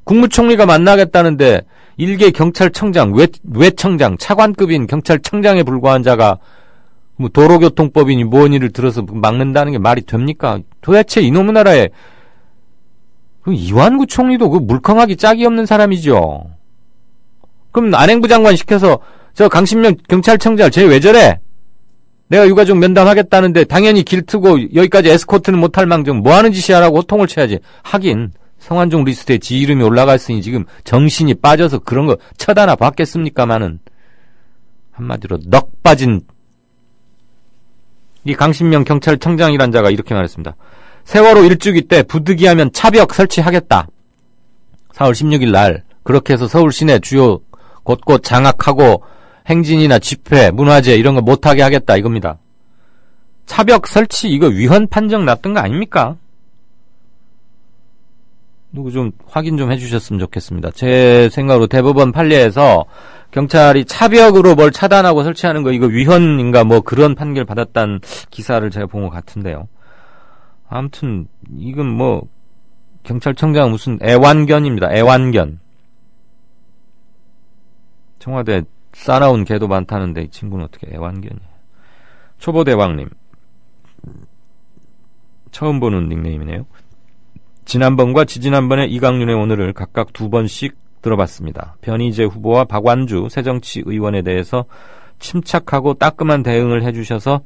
[SPEAKER 4] 국무총리가 만나겠다는데 일개 경찰청장, 외청장, 차관급인 경찰청장에 불과한 자가 뭐 도로교통법이니 뭐니를 들어서 막는다는 게 말이 됩니까? 도대체 이놈의 나라에 이완구 총리도 그 물컹하기 짝이 없는 사람이죠. 그럼 안행부 장관 시켜서 저 강신명 경찰청장 쟤 왜 저래? 내가 유가족 면담하겠다는데 당연히 길 트고 여기까지 에스코트는 못할 망정 뭐하는 짓이야라고 호통을 쳐야지. 하긴 성완종 리스트에 지 이름이 올라갔으니 지금 정신이 빠져서 그런 거 쳐다나 봤겠습니까마는 한마디로 넋 빠진 이 강신명 경찰청장이란 자가 이렇게 말했습니다. 세월호 일주기 때 부득이하면 차벽 설치하겠다. 4월 16일 날 그렇게 해서 서울 시내 주요 곳곳 장악하고 행진이나 집회, 문화제 이런 거 못하게 하겠다 이겁니다. 차벽 설치 이거 위헌 판정 났던 거 아닙니까? 누구 좀 확인 좀 해주셨으면 좋겠습니다. 제 생각으로 대법원 판례에서 경찰이 차벽으로 뭘 차단하고 설치하는 거 이거 위헌인가 뭐 그런 판결 받았다는 기사를 제가 본 것 같은데요. 아무튼 이건 뭐 경찰청장 무슨 애완견입니다. 애완견. 청와대 싸나운 개도 많다는데 이 친구는 어떻게 애완견이에요. 초보대왕님. 처음 보는 닉네임이네요. 지난번과 지지난번에 이강윤의 오늘을 각각 2번씩 들어봤습니다. 변희재 후보와 박완주 새정치의원에 대해서 침착하고 따끔한 대응을 해주셔서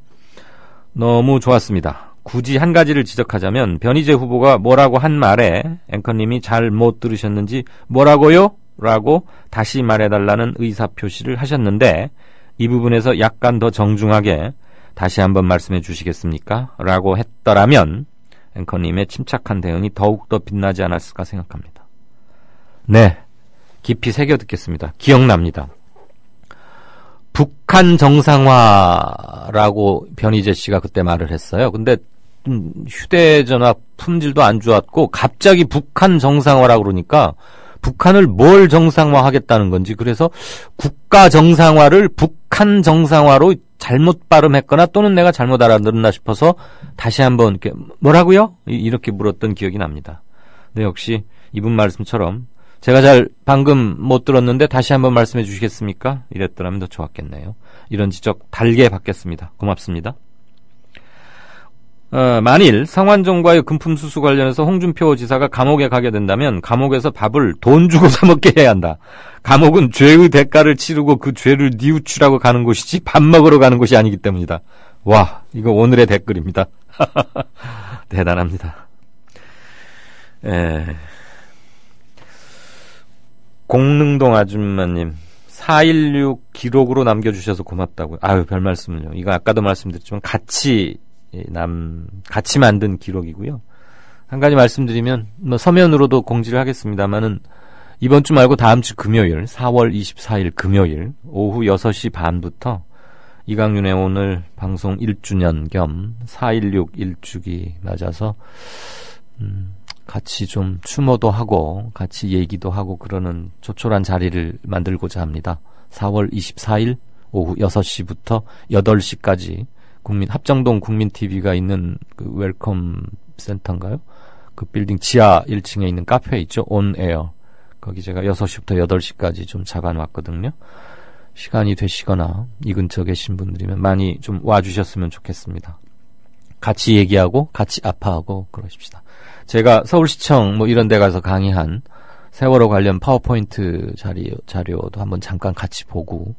[SPEAKER 4] 너무 좋았습니다. 굳이 한 가지를 지적하자면 변희재 후보가 뭐라고 한 말에 앵커님이 잘 못 들으셨는지 뭐라고요? 라고 다시 말해달라는 의사표시를 하셨는데 이 부분에서 약간 더 정중하게 다시 한번 말씀해 주시겠습니까? 라고 했더라면 앵커님의 침착한 대응이 더욱더 빛나지 않았을까 생각합니다. 네, 깊이 새겨 듣겠습니다. 기억납니다. 북한 정상화라고 변희재 씨가 그때 말을 했어요. 근데 휴대전화 품질도 안 좋았고 갑자기 북한 정상화라고 그러니까 북한을 뭘 정상화하겠다는 건지 그래서 국가 정상화를 북한 정상화로 잘못 발음했거나 또는 내가 잘못 알아들었나 싶어서 다시 한번 이렇게 뭐라고요? 이렇게 물었던 기억이 납니다. 네, 역시 이분 말씀처럼 제가 방금 못 들었는데 다시 한번 말씀해 주시겠습니까? 이랬더라면 더 좋았겠네요. 이런 지적 달게 받겠습니다. 고맙습니다. 만일 성완종과의 금품수수 관련해서 홍준표 지사가 감옥에 가게 된다면 감옥에서 밥을 돈 주고 사 먹게 해야 한다. 감옥은 죄의 대가를 치르고 그 죄를 뉘우치라고 가는 곳이지 밥 먹으러 가는 곳이 아니기 때문이다. 와, 이거 오늘의 댓글입니다. 대단합니다. 공릉동 아줌마님 416 기록으로 남겨주셔서 고맙다고요. 아유, 별 말씀을요. 이거 아까도 말씀드렸지만 같이 만든 기록이고요. 한 가지 말씀드리면 뭐 서면으로도 공지를 하겠습니다만은 이번 주 말고 다음 주 금요일 4월 24일 금요일 오후 6시 반부터 이강윤의 오늘 방송 1주년 겸 4.16 1주기 맞아서 같이 좀 추모도 하고 같이 얘기도 하고 그러는 조촐한 자리를 만들고자 합니다. 4월 24일 오후 6시부터 8시까지 합정동 국민TV가 있는 그 웰컴 센터인가요? 그 빌딩 지하 1층에 있는 카페 있죠? 온에어. 거기 제가 6시부터 8시까지 좀 잡아놨거든요. 시간이 되시거나 이 근처 계신 분들이면 많이 좀 와주셨으면 좋겠습니다. 같이 얘기하고 같이 아파하고 그러십시다. 제가 서울시청 뭐 이런 데 가서 강의한 세월호 관련 파워포인트 자료도 한번 잠깐 같이 보고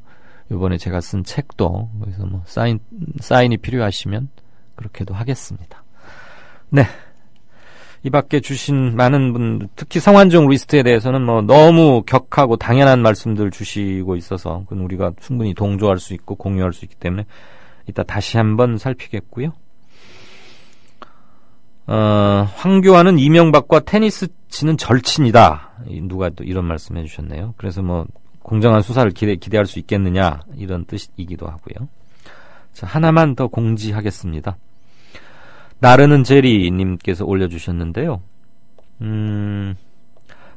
[SPEAKER 4] 이번에 제가 쓴 책도 거기서 뭐 사인이 필요하시면 그렇게도 하겠습니다. 네. 이 밖에 주신 많은 분들, 특히 성완종 리스트에 대해서는 뭐 너무 격하고 당연한 말씀들 주시고 있어서 그건 우리가 충분히 동조할 수 있고 공유할 수 있기 때문에 이따 다시 한번 살피겠고요. 황교안은 이명박과 테니스 치는 절친이다. 누가 또 이런 말씀 해주셨네요. 그래서 뭐 공정한 수사를 기대할 수 있겠느냐 이런 뜻이기도 하고요. 자, 하나만 더 공지하겠습니다. 나르는 제리님께서 올려주셨는데요.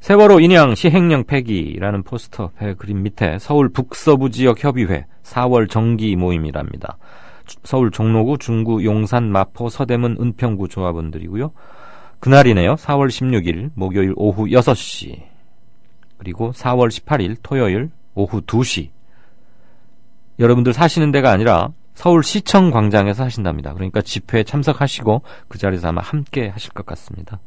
[SPEAKER 4] 세월호 인양 시행령 폐기라는 포스터 그림 밑에 서울 북서부 지역 협의회 4월 정기 모임이랍니다. 서울 종로구, 중구, 용산, 마포, 서대문, 은평구 조합원들이고요. 그날이네요. 4월 16일 목요일 오후 6시 그리고 4월 18일 토요일 오후 2시. 여러분들 사시는 데가 아니라 서울시청 광장에서 하신답니다. 그러니까 집회에 참석하시고 그 자리에서 아마 함께 하실 것 같습니다.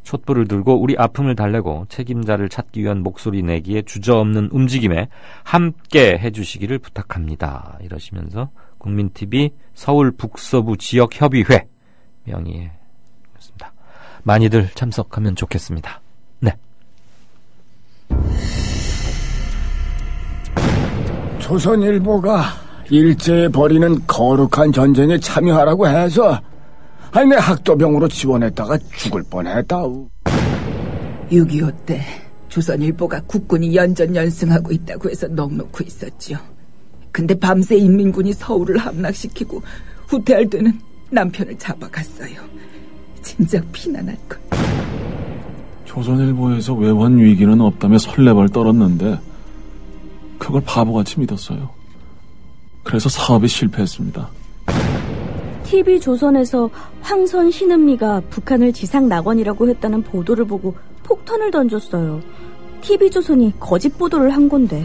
[SPEAKER 4] 촛불을 들고 우리 아픔을 달래고 책임자를 찾기 위한 목소리 내기에 주저없는 움직임에 함께 해주시기를 부탁합니다. 이러시면서 국민TV 서울 북서부 지역협의회 명의에 있습니다. 많이들 참석하면 좋겠습니다. 네.
[SPEAKER 17] 조선일보가 일제에 벌이는 거룩한 전쟁에 참여하라고 해서 내 학도병으로 지원했다가 죽을 뻔했다우.
[SPEAKER 18] 6.25 때 조선일보가 국군이 연전연승하고 있다고 해서 넋놓고 있었죠. 근데 밤새 인민군이 서울을 함락시키고 후퇴할 때는 남편을 잡아갔어요. 진작 피난할걸.
[SPEAKER 14] 조선일보에서 외환 위기는 없다며 설레발 떨었는데 그걸 바보같이 믿었어요. 그래서 사업에 실패했습니다.
[SPEAKER 19] TV조선에서 황선 신은미가 북한을 지상 낙원이라고 했다는 보도를 보고 폭탄을 던졌어요. TV조선이 거짓 보도를 한 건데.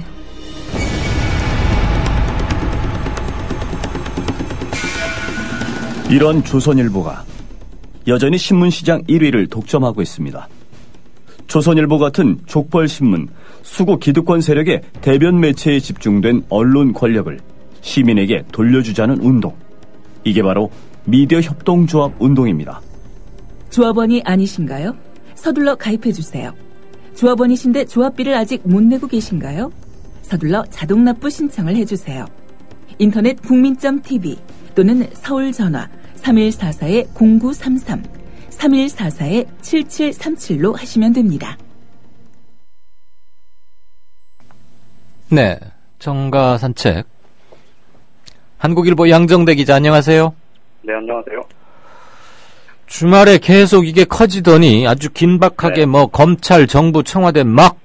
[SPEAKER 10] 이런 조선일보가 여전히 신문시장 1위를 독점하고 있습니다. 조선일보 같은 족벌신문, 수구 기득권 세력의 대변 매체에 집중된 언론 권력을 시민에게 돌려주자는 운동. 이게 바로 미디어 협동조합 운동입니다.
[SPEAKER 6] 조합원이 아니신가요? 서둘러 가입해주세요. 조합원이신데 조합비를 아직 못 내고 계신가요? 서둘러 자동납부 신청을 해주세요. 인터넷 국민.tv 또는 서울전화 3144-0933, 3144-7737로 하시면 됩니다.
[SPEAKER 4] 네, 정가 산책. 한국일보 양정대 기자 안녕하세요.
[SPEAKER 20] 네, 안녕하세요.
[SPEAKER 4] 주말에 계속 이게 커지더니 아주 긴박하게
[SPEAKER 20] 네.
[SPEAKER 4] 뭐 검찰, 정부, 청와대 막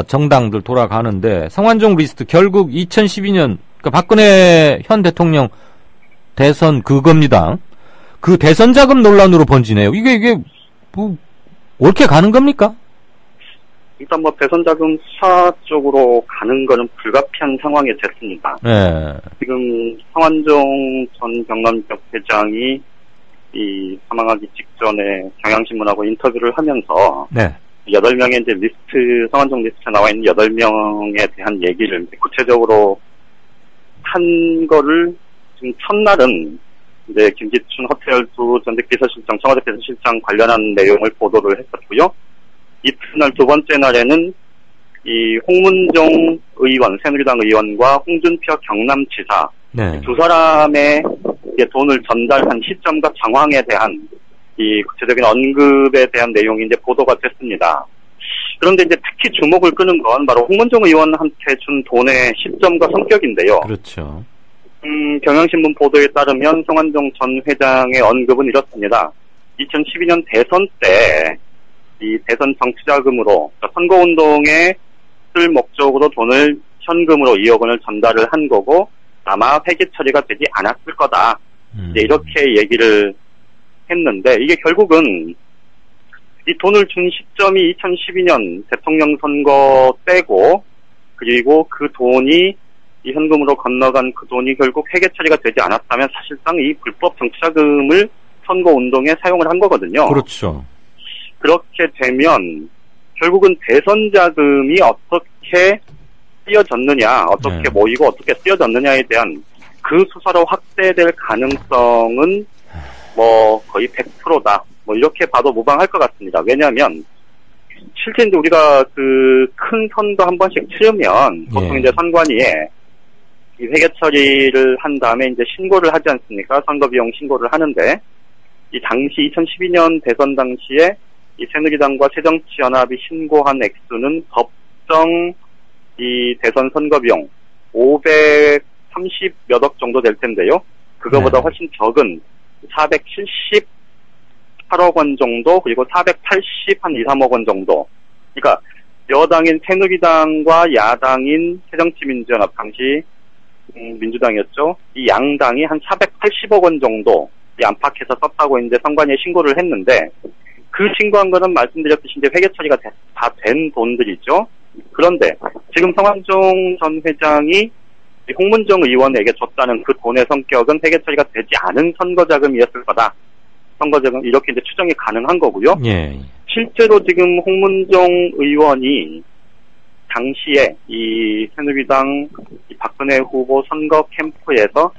[SPEAKER 4] 정당들 돌아가는데 성완종 리스트 결국 2012년 그러니까 박근혜 현 대통령 대선 그겁니다. 그 대선 자금 논란으로 번지네요. 이게 뭐 옳게 가는 겁니까?
[SPEAKER 20] 일단 뭐 대선 자금 수사 쪽으로 가는 거는 불가피한 상황이 됐습니다.
[SPEAKER 4] 네.
[SPEAKER 20] 지금 성완종 전 경남지역 회장이 이 사망하기 직전에 경향신문하고 인터뷰를 하면서
[SPEAKER 4] 네.
[SPEAKER 20] 8명의 이제 리스트, 성완종 리스트에 나와 있는 8명에 대한 얘기를 구체적으로 한 거를 지금 첫날은 이제 김기춘, 허태열두 전직 비서실장, 청와대 비서실장 관련한 내용을 보도를 했었고요. 이튿날 두 번째 날에는 이 홍문종 의원, 새누리당 의원과 홍준표 경남지사
[SPEAKER 4] 네.
[SPEAKER 20] 두 사람의 돈을 전달한 시점과 정황에 대한 이 구체적인 언급에 대한 내용이 이제 보도가 됐습니다. 그런데 이제 특히 주목을 끄는 건 바로 홍문종 의원한테 준 돈의 시점과 성격인데요.
[SPEAKER 4] 그렇죠.
[SPEAKER 20] 경향신문 보도에 따르면 성완종 전 회장의 언급은 이렇습니다. 2012년 대선 때 이 대선 정치자금으로 선거운동에 쓸 목적으로 돈을 현금으로 2억 원을 전달을 한 거고 아마 회계 처리가 되지 않았을 거다. 이제 이렇게 얘기를 했는데 이게 결국은 이 돈을 준 시점이 2012년 대통령 선거 때고 그리고 그 돈이 이 현금으로 건너간 그 돈이 결국 회계 처리가 되지 않았다면 사실상 이 불법 정치자금을 선거운동에 사용을 한 거거든요.
[SPEAKER 4] 그렇죠.
[SPEAKER 20] 그렇게 되면 결국은 대선 자금이 어떻게 쓰여졌느냐, 어떻게 모이고 어떻게 쓰여졌느냐에 대한 그 수사로 확대될 가능성은 뭐 거의 100%다. 뭐 이렇게 봐도 무방할 것 같습니다. 왜냐하면 실제 이제 우리가 그 큰 선거 한 번씩 치르면 보통 이제 선관위에 이 회계 처리를 한 다음에 이제 신고를 하지 않습니까? 선거 비용 신고를 하는데 이 당시 2012년 대선 당시에 이 새누리당과 새정치연합이 신고한 액수는 법정 이 대선 선거비용 530몇억 정도 될 텐데요. 그거보다 훨씬 적은 478억 원 정도, 그리고 480 한 2, 3억 원 정도. 그러니까 여당인 새누리당과 야당인 새정치민주연합, 당시 민주당이었죠. 이 양당이 한 480억 원 정도 안팎에서 썼다고 이제 선관위에 신고를 했는데, 그 신고한 거는 말씀드렸듯이 이제 회계 처리가 다 된 돈들이죠. 그런데 지금 성완종 전 회장이 홍문종 의원에게 줬다는 그 돈의 성격은 회계 처리가 되지 않은 선거자금이었을 거다. 선거자금 이렇게 이제 추정이 가능한 거고요.
[SPEAKER 4] 예.
[SPEAKER 20] 실제로 지금 홍문종 의원이 당시에 이 새누리당 이 박근혜 후보 선거 캠프에서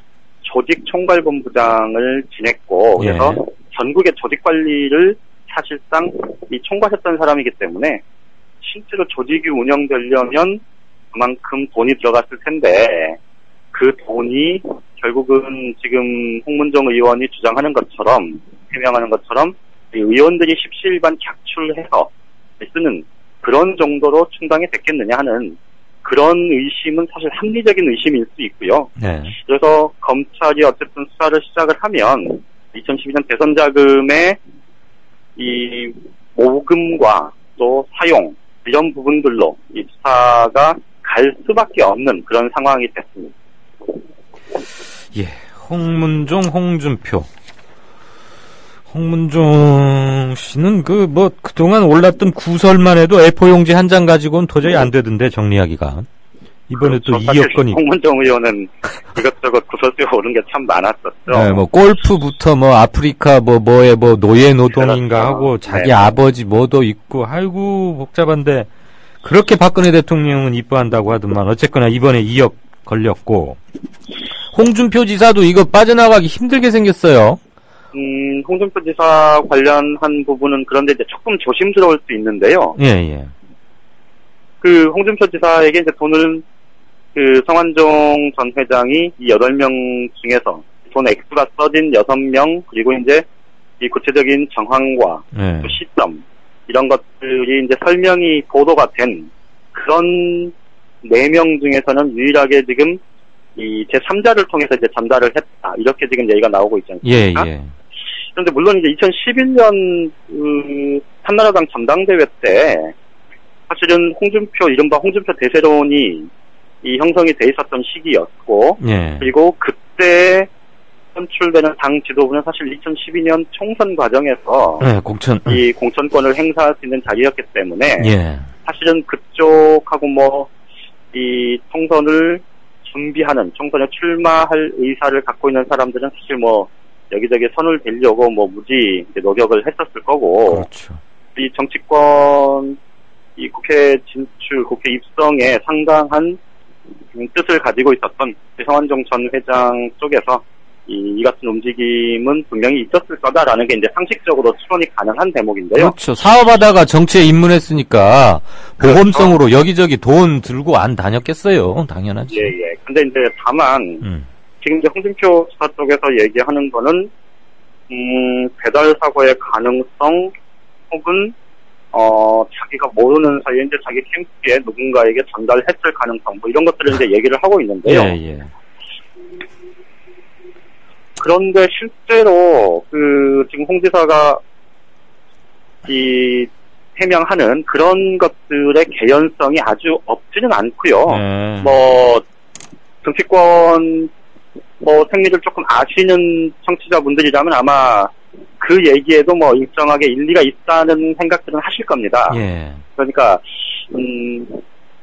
[SPEAKER 20] 조직 총괄본부장을 지냈고, 그래서 전국의 조직 관리를 사실상 이 총괄했던 사람이기 때문에 실제로 조직이 운영되려면 그만큼 돈이 들어갔을 텐데, 그 돈이 결국은 지금 홍문종 의원이 주장하는 것처럼, 해명하는 것처럼 의원들이 십시일반 객출해서 쓰는 그런 정도로 충당이 됐겠느냐 하는 그런 의심은 사실 합리적인 의심일 수 있고요.
[SPEAKER 4] 네.
[SPEAKER 20] 그래서 검찰이 어쨌든 수사를 시작을 하면 2012년 대선 자금의 이 모금과 또 사용 이런 부분들로 이 수사가 갈 수밖에 없는 그런 상황이 됐습니다.
[SPEAKER 4] 예, 홍문종, 홍준표. 홍문종 씨는 그동안 올랐던 구설만 해도 A4 용지 한 장 가지고는 도저히 안 되던데, 정리하기가. 이번에 또 2억 건이.
[SPEAKER 20] 홍문종 의원은 이것저것 구설수에 오른 게 참 많았었죠.
[SPEAKER 4] 네, 골프부터 아프리카 노예 노동인가 하고 자기 아버지 뭐도 있고, 아이고, 복잡한데, 그렇게 박근혜 대통령은 이뻐한다고 하더만, 어쨌거나 이번에 2억 걸렸고, 홍준표 지사도 이거 빠져나가기 힘들게 생겼어요.
[SPEAKER 20] 홍준표 지사 관련한 부분은 그런데 이제 조금 조심스러울 수 있는데요.
[SPEAKER 4] 예.
[SPEAKER 20] 그 홍준표 지사에게 이제 돈을 그 성완종 전 회장이 이 8명 중에서 돈 액수가 써진 6명, 그리고 이제 이 구체적인 정황과 또 시점 이런 것들이 이제 설명이 보도가 된 그런 4명 중에서는 유일하게 지금 이 제3자를 통해서 이제 전달을 했다, 이렇게 지금 얘기가 나오고 있지 않습니까?
[SPEAKER 4] 예.
[SPEAKER 20] 그런데 물론 이제 2011년 한나라당 전당대회 때 사실은 이른바 홍준표 대세론이 이 형성이 돼 있었던 시기였고, 그리고 그때 선출되는 당 지도부는 사실 2012년 총선 과정에서 이 공천권을 행사할 수 있는 자리였기 때문에 사실은 그쪽하고 이 총선을 준비하는, 총선에 출마할 의사를 갖고 있는 사람들은 사실 여기저기 선을 대려고 무지 노력을 했었을 거고,
[SPEAKER 4] 그렇죠.
[SPEAKER 20] 이 정치권 이 국회 진출, 국회 입성에 상당한 뜻을 가지고 있었던 성완종 전 회장 쪽에서 이 같은 움직임은 분명히 있었을 거다라는 게 이제 상식적으로 추론이 가능한 대목인데요.
[SPEAKER 4] 그렇죠. 사업하다가 정치에 입문했으니까 보험성으로 여기저기 돈 들고 안 다녔겠어요. 당연하지.
[SPEAKER 20] 예. 근데 이제 다만 지금 이제 홍준표 지사 쪽에서 얘기하는 거는 배달 사고의 가능성, 혹은 자기가 모르는 사이에 이제 자기 캠프에 누군가에게 전달했을 가능성, 이런 것들을 이제 얘기를 하고 있는데요.
[SPEAKER 4] 예.
[SPEAKER 20] 그런데 실제로 지금 홍 지사가 이 해명하는 그런 것들의 개연성이 아주 없지는 않고요. 정치권 생리를 조금 아시는 청취자분들이라면 아마 그 얘기에도 일정하게 일리가 있다는 생각들은 하실 겁니다. 그러니까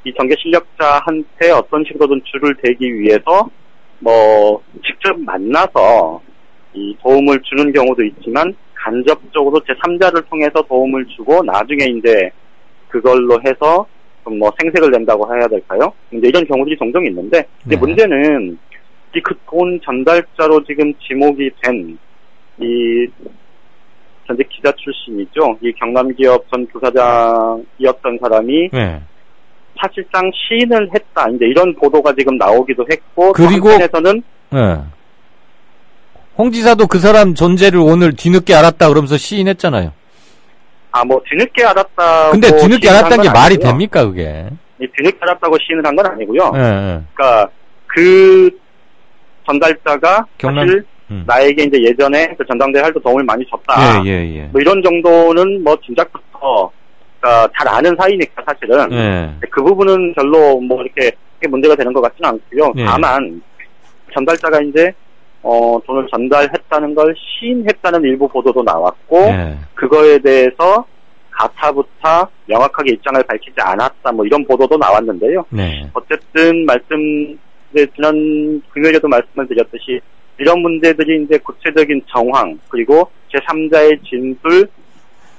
[SPEAKER 20] 이 정계 실력자한테 어떤 식으로든 줄을 대기 위해서 직접 만나서 이 도움을 주는 경우도 있지만, 간접적으로 제3자를 통해서 도움을 주고 나중에 이제 그걸로 해서 좀 생색을 낸다고 해야 될까요? 이제 이런 경우들이 종종 있는데, 근데 문제는 그 돈 전달자로 지금 지목이 된 이 전직 기자 출신이죠. 이 경남기업 전 부사장이었던 사람이 사실상 시인을 했다, 이제 이런 보도가 지금 나오기도 했고,
[SPEAKER 4] 그리고
[SPEAKER 20] 한편에서는
[SPEAKER 4] 홍 지사도 그 사람 존재를 오늘 뒤늦게 알았다 그러면서 시인했잖아요.
[SPEAKER 20] 뭐 뒤늦게 알았다고.
[SPEAKER 4] 근데 뒤늦게 알았다는 게 말이
[SPEAKER 20] 아니고요.
[SPEAKER 4] 됩니까 그게?
[SPEAKER 20] 뒤늦게 알았다고 시인을 한 건 아니고요.
[SPEAKER 4] 네.
[SPEAKER 20] 그러니까 그 전달자가
[SPEAKER 4] 경남?
[SPEAKER 20] 사실 나에게 이제 예전에 그 전당대회 할 때 도움을 많이 줬다.
[SPEAKER 4] 예.
[SPEAKER 20] 뭐 이런 정도는 뭐 진작부터 그러니까 잘 아는 사이니까 사실은 그 부분은 별로 뭐 이렇게 크게 문제가 되는 것 같지는 않고요.
[SPEAKER 4] 예.
[SPEAKER 20] 다만 전달자가 이제 돈을 전달했다는 걸 시인했다는 일부 보도도 나왔고 그거에 대해서 가타부타 명확하게 입장을 밝히지 않았다 뭐 이런 보도도 나왔는데요. 어쨌든 이제 지난 금요일에도 말씀을 드렸듯이 이런 문제들이 이제 구체적인 정황 그리고 제3자의 진술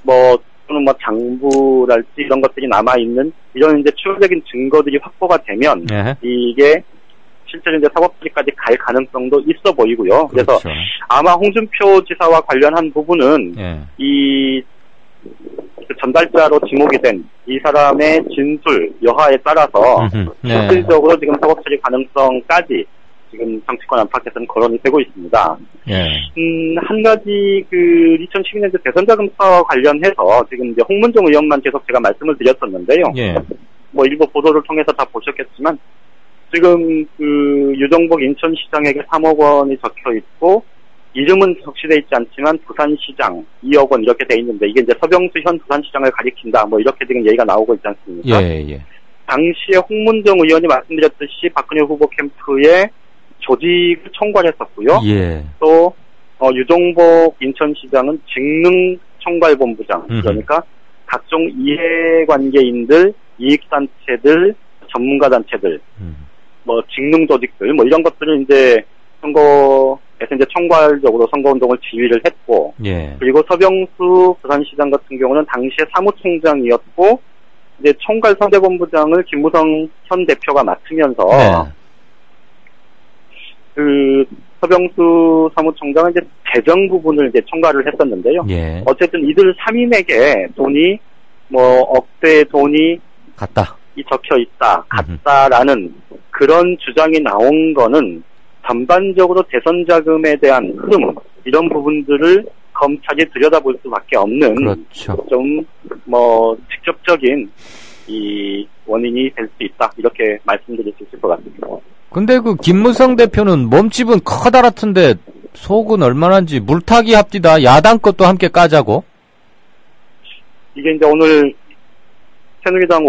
[SPEAKER 20] 뭐 또는 뭐 장부랄지 이런 것들이 남아 있는 이런 이제 추가적인 증거들이 확보가 되면 이게 실제로 이제 사법처리까지 갈 가능성도 있어 보이고요. 그래서 아마 홍준표 지사와 관련한 부분은 이 전달자로 지목이 된 이 사람의 진술 여하에 따라서 실질적으로 지금 사법처리 가능성까지 지금 정치권 안팎에서는 거론이 되고 있습니다. 한 가지 그 2012년도 대선자금 사와 관련해서 지금 이제 홍문종 의원만 계속 제가 말씀을 드렸었는데요. 뭐 일부 보도를 통해서 다 보셨겠지만 지금 그 유정복 인천시장에게 3억 원이 적혀 있고 이름은 적시되어 있지 않지만 부산시장 2억 원 이렇게 돼 있는데 이게 이제 서병수 현 부산시장을 가리킨다 뭐 이렇게 지금 얘기가 나오고 있지 않습니까? 당시에 홍문정 의원이 말씀드렸듯이 박근혜 후보 캠프에 조직을 총괄했었고요. 또 유정복 인천시장은 직능 총괄본부장 그러니까 각종 이해관계인들, 이익단체들, 전문가단체들, 뭐 직능 조직들 뭐 이런 것들을 이제 선거에서 이제 총괄적으로 선거운동을 지휘를 했고, 그리고 서병수 부산시장 같은 경우는 당시에 사무총장이었고, 이제 총괄 선대본부장을 김무성 현 대표가 맡으면서, 그 서병수 사무총장은 이제 재정 부분을 이제 총괄을 했었는데요. 어쨌든 이들 3인에게 돈이 뭐 억대의 돈이 적혀 있다, 같다라는 그런 주장이 나온 거는 전반적으로 대선 자금에 대한 흐름 이런 부분들을 검찰이 들여다볼 수밖에 없는 좀 뭐 직접적인 이 원인이 될 수 있다 이렇게 말씀드릴 수 있을 것 같습니다.
[SPEAKER 4] 근데 그 김무성 대표는 몸집은 커다랗던데 속은 얼마나인지 물타기 합디다 야당 것도 함께 까자고.
[SPEAKER 20] 이게 이제 오늘 새누리당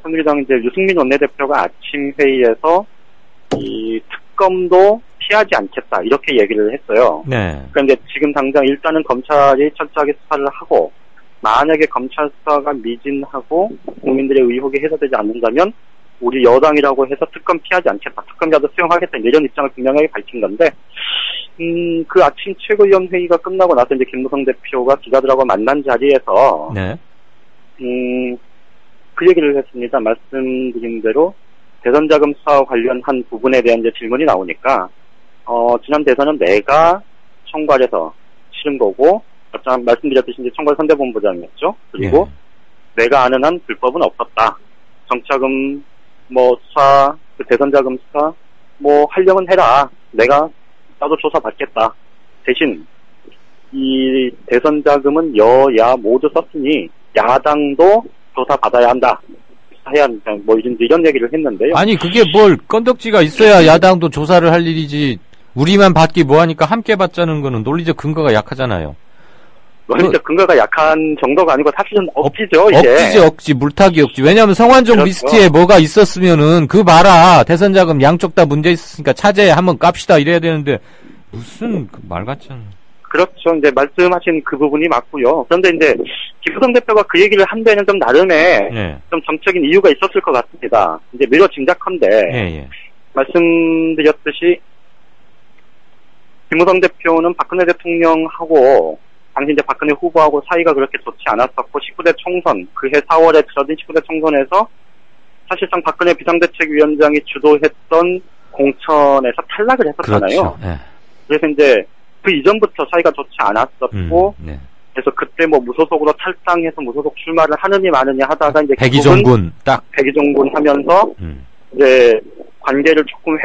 [SPEAKER 20] 새누리당 이제 유승민 원내대표가 아침 회의에서 이 특검도 피하지 않겠다 이렇게 얘기를 했어요. 그런데 지금 당장 일단은 검찰이 철저하게 수사를 하고 만약에 검찰 수사가 미진하고 국민들의 의혹이 해소되지 않는다면 우리 여당이라고 해서 특검 피하지 않겠다, 특검자도 수용하겠다 이런 입장을 분명하게 밝힌 건데 그 아침 최고위원 회의가 끝나고 나서 이제 김무성 대표가 기자들하고 만난 자리에서 그 얘기를 했습니다. 말씀드린 대로 대선 자금 수사와 관련한 부분에 대한 이제 질문이 나오니까 지난 대선은 내가 총괄해서 치른 거고 아까 말씀드렸듯이 이제 총괄 선대본부장이었죠. 그리고 내가 아는 한 불법은 없었다. 정치자금 뭐 수사, 그 대선 자금 수사 뭐 하려면 해라. 나도 조사 받겠다. 대신 이 대선 자금은 여야 모두 썼으니 야당도 조사 받아야 한다. 해야 한다. 뭐 이런 얘기를 했는데요.
[SPEAKER 4] 아니 그게 뭘 건덕지가 있어야 야당도 조사를 할 일이지. 우리만 받기 뭐하니까 함께 받자는 거는 논리적 근거가 약하잖아요.
[SPEAKER 20] 논리적 근거가 약한 정도가 아니고 사실은 억지죠. 이게.
[SPEAKER 4] 억지 물타기 억지. 왜냐하면 성완종 리스트에 뭐가 있었으면은 그 봐라 대선 자금 양쪽 다 문제 있었으니까 차제에 한번 깝시다 이래야 되는데 무슨 말 같지 않아.
[SPEAKER 20] 그렇죠. 이제 말씀하신 그 부분이 맞고요. 그런데 이제 김무성 대표가 그 얘기를 한 데는 좀 나름의 좀 정적인 이유가 있었을 것 같습니다. 이제 미뤄 짐작컨대 말씀드렸듯이 김무성 대표는 박근혜 대통령하고 당시 이제 박근혜 후보하고 사이가 그렇게 좋지 않았었고 19대 총선 그해 4월에 치러진 19대 총선에서 사실상 박근혜 비상대책위원장이 주도했던 공천에서 탈락을 했었잖아요. 그래서 이제 그 이전부터 사이가 좋지 않았었고 그래서 그때 뭐 무소속으로 탈당해서 무소속 출마를 하느니 마느니 하다가 이제
[SPEAKER 4] 백이종군
[SPEAKER 20] 백이종군 하면서 이제 관계를 조금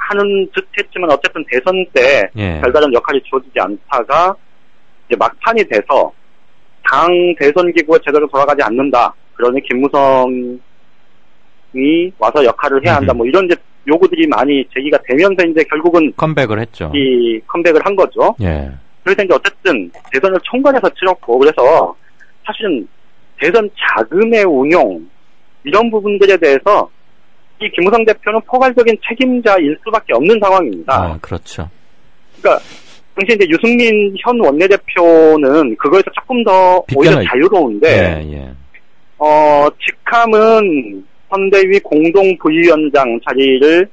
[SPEAKER 20] 하는 듯 했지만 어쨌든 대선 때
[SPEAKER 4] 예.
[SPEAKER 20] 별다른 역할이 주어지지 않다가 이제 막판이 돼서 당 대선 기구가 제대로 돌아가지 않는다. 그러니 김무성이 와서 역할을 해야 한다. 뭐 이런 이제 요구들이 많이 제기가 되면서 이제 결국은
[SPEAKER 4] 컴백을 했죠.
[SPEAKER 20] 이 컴백을 한 거죠.
[SPEAKER 4] 예.
[SPEAKER 20] 그래서 이제 어쨌든 대선을 총괄해서 치렀고 그래서 사실은 대선 자금의 운용 이런 부분들에 대해서 이 김무성 대표는 포괄적인 책임자일 수밖에 없는 상황입니다.
[SPEAKER 4] 아, 그렇죠.
[SPEAKER 20] 그러니까 당시 이제 유승민 현 원내대표는 그거에서 조금 더 오히려 자유로운데,
[SPEAKER 4] 예.
[SPEAKER 20] 직함은 선대위 공동부위원장 자리를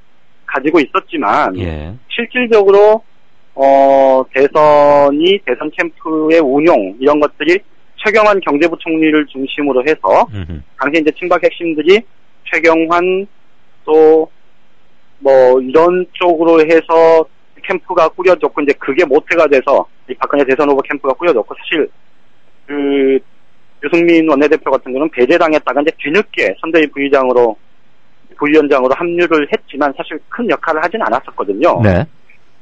[SPEAKER 20] 가지고 있었지만,
[SPEAKER 4] 예.
[SPEAKER 20] 실질적으로 대선 캠프의 운용 이런 것들이 최경환 경제부총리를 중심으로 해서 당시 이제 친박 핵심들이 최경환 또 뭐 이런 쪽으로 해서 캠프가 꾸려졌고 이제 그게 모태가 돼서 이 박근혜 대선 후보 캠프가 꾸려졌고 사실 그 유승민 원내대표 같은 경우는 배제당했다가 이제 뒤늦게 선대위 부위원장으로 합류를 했지만 사실 큰 역할을 하진 않았었거든요.
[SPEAKER 4] 네.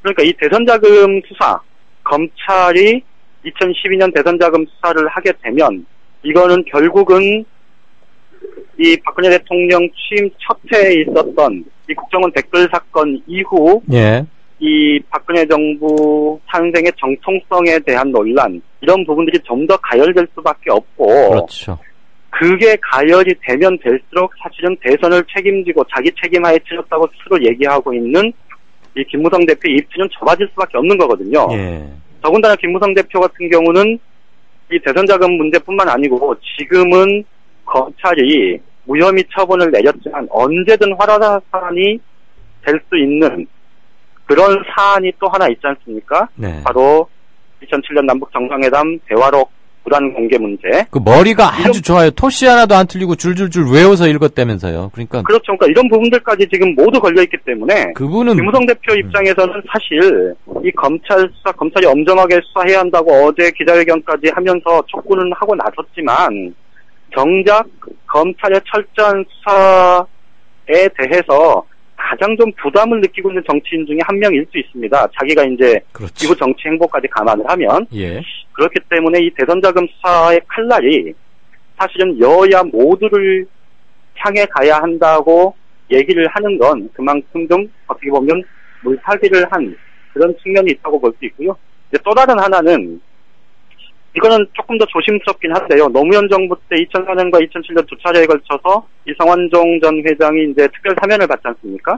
[SPEAKER 20] 그러니까 이 대선자금 수사 검찰이 2012년 대선자금 수사를 하게 되면 이거는 결국은 이 박근혜 대통령 취임 첫 해에 있었던 이 국정원 댓글 사건 이후
[SPEAKER 4] 예.
[SPEAKER 20] 이 박근혜 정부 탄생의 정통성에 대한 논란 이런 부분들이 좀 더 가열될 수밖에 없고
[SPEAKER 4] 그렇죠.
[SPEAKER 20] 그게 가열이 되면 될수록 사실은 대선을 책임지고 자기 책임하에 치렀다고 스스로 얘기하고 있는 이 김무성 대표의 입지는 좁아질 수밖에 없는 거거든요.
[SPEAKER 4] 예.
[SPEAKER 20] 더군다나 김무성 대표 같은 경우는 이 대선자금 문제뿐만 아니고 지금은 검찰이 무혐의 처분을 내렸지만 언제든 활화 사안이 될 수 있는 그런 사안이 또 하나 있지 않습니까?
[SPEAKER 4] 네.
[SPEAKER 20] 바로 2007년 남북 정상회담 대화록 불안 공개 문제.
[SPEAKER 4] 그 머리가 아주 좋아요. 토시 하나도 안 틀리고 줄줄줄 외워서 읽었다면서요. 그러니까
[SPEAKER 20] 그렇죠. 그러니까 이런 부분들까지 지금 모두 걸려 있기 때문에
[SPEAKER 4] 그분은
[SPEAKER 20] 김무성 대표 입장에서는 사실 이 검찰이 엄정하게 수사해야 한다고 어제 기자회견까지 하면서 촉구는 하고 나섰지만 정작 검찰의 철저한 수사에 대해서 가장 좀 부담을 느끼고 있는 정치인 중에 한 명일 수 있습니다. 자기가 이제
[SPEAKER 4] 그렇죠.
[SPEAKER 20] 이후 정치 행보까지 감안을 하면
[SPEAKER 4] 예.
[SPEAKER 20] 그렇기 때문에 이 대선자금 수사의 칼날이 사실은 여야 모두를 향해 가야 한다고 얘기를 하는 건 그만큼 좀 어떻게 보면 물타기를 한 그런 측면이 있다고 볼 수 있고요. 이제 또 다른 하나는 이거는 조금 더 조심스럽긴 한데요. 노무현 정부 때 2004년과 2007년 두 차례에 걸쳐서 이 성완종 전 회장이 이제 특별 사면을 받지 않습니까?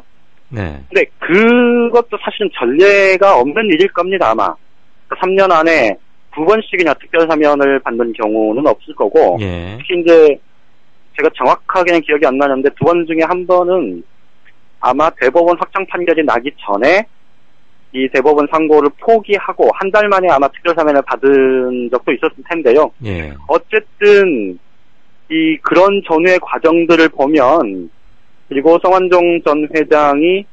[SPEAKER 4] 네.
[SPEAKER 20] 근데 그것도 사실은 전례가 없는 일일 겁니다, 아마. 3년 안에 2번씩이나 특별 사면을 받는 경우는 없을 거고,
[SPEAKER 4] 예.
[SPEAKER 20] 특히 이제 제가 정확하게는 기억이 안 나는데 2번 중에 한 번은 아마 대법원 확정 판결이 나기 전에 이 대법원 상고를 포기하고 한 달 만에 아마 특별 사면을 받은 적도 있었을 텐데요.
[SPEAKER 4] 예.
[SPEAKER 20] 어쨌든 이 그런 전후의 과정들을 보면 그리고 성완종 전 회장이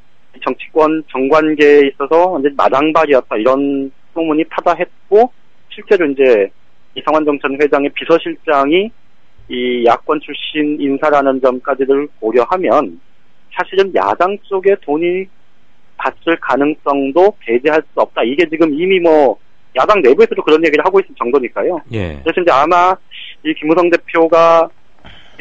[SPEAKER 20] 정치권 정관계에 있어서 완전 마당발이었다 이런 소문이 타다했고 실제로 이제 이 성완종 전 회장의 비서실장이 이 야권 출신 인사라는 점까지를 고려하면 사실은 야당 쪽에 돈이 갔을 가능성도 배제할 수 없다. 이게 지금 이미 뭐 야당 내부에서도 그런 얘기를 하고 있을 정도니까요.
[SPEAKER 4] 예.
[SPEAKER 20] 그래서 이제 아마 이 김무성 대표가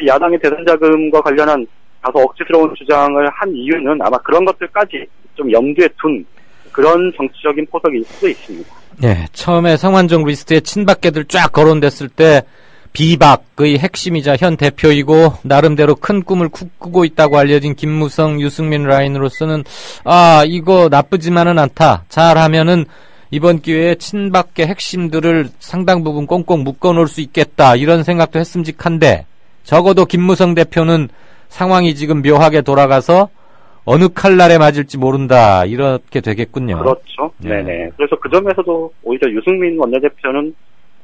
[SPEAKER 20] 야당의 대선자금과 관련한 다소 억지스러운 주장을 한 이유는 아마 그런 것들까지 좀 염두에 둔 그런 정치적인 포석일 수도 있습니다.
[SPEAKER 4] 네, 처음에 성완종 리스트에 친박계들 쫙 거론됐을 때 비박의 핵심이자 현 대표이고 나름대로 큰 꿈을 꾸고 있다고 알려진 김무성, 유승민 라인으로서는 이거 나쁘지만은 않다. 잘하면은 이번 기회에 친박계 핵심들을 상당 부분 꽁꽁 묶어놓을 수 있겠다. 이런 생각도 했음직한데 적어도 김무성 대표는 상황이 지금 묘하게 돌아가서 어느 칼날에 맞을지 모른다. 이렇게 되겠군요.
[SPEAKER 20] 그렇죠. 네네. 그래서 그 점에서도 오히려 유승민 원내대표는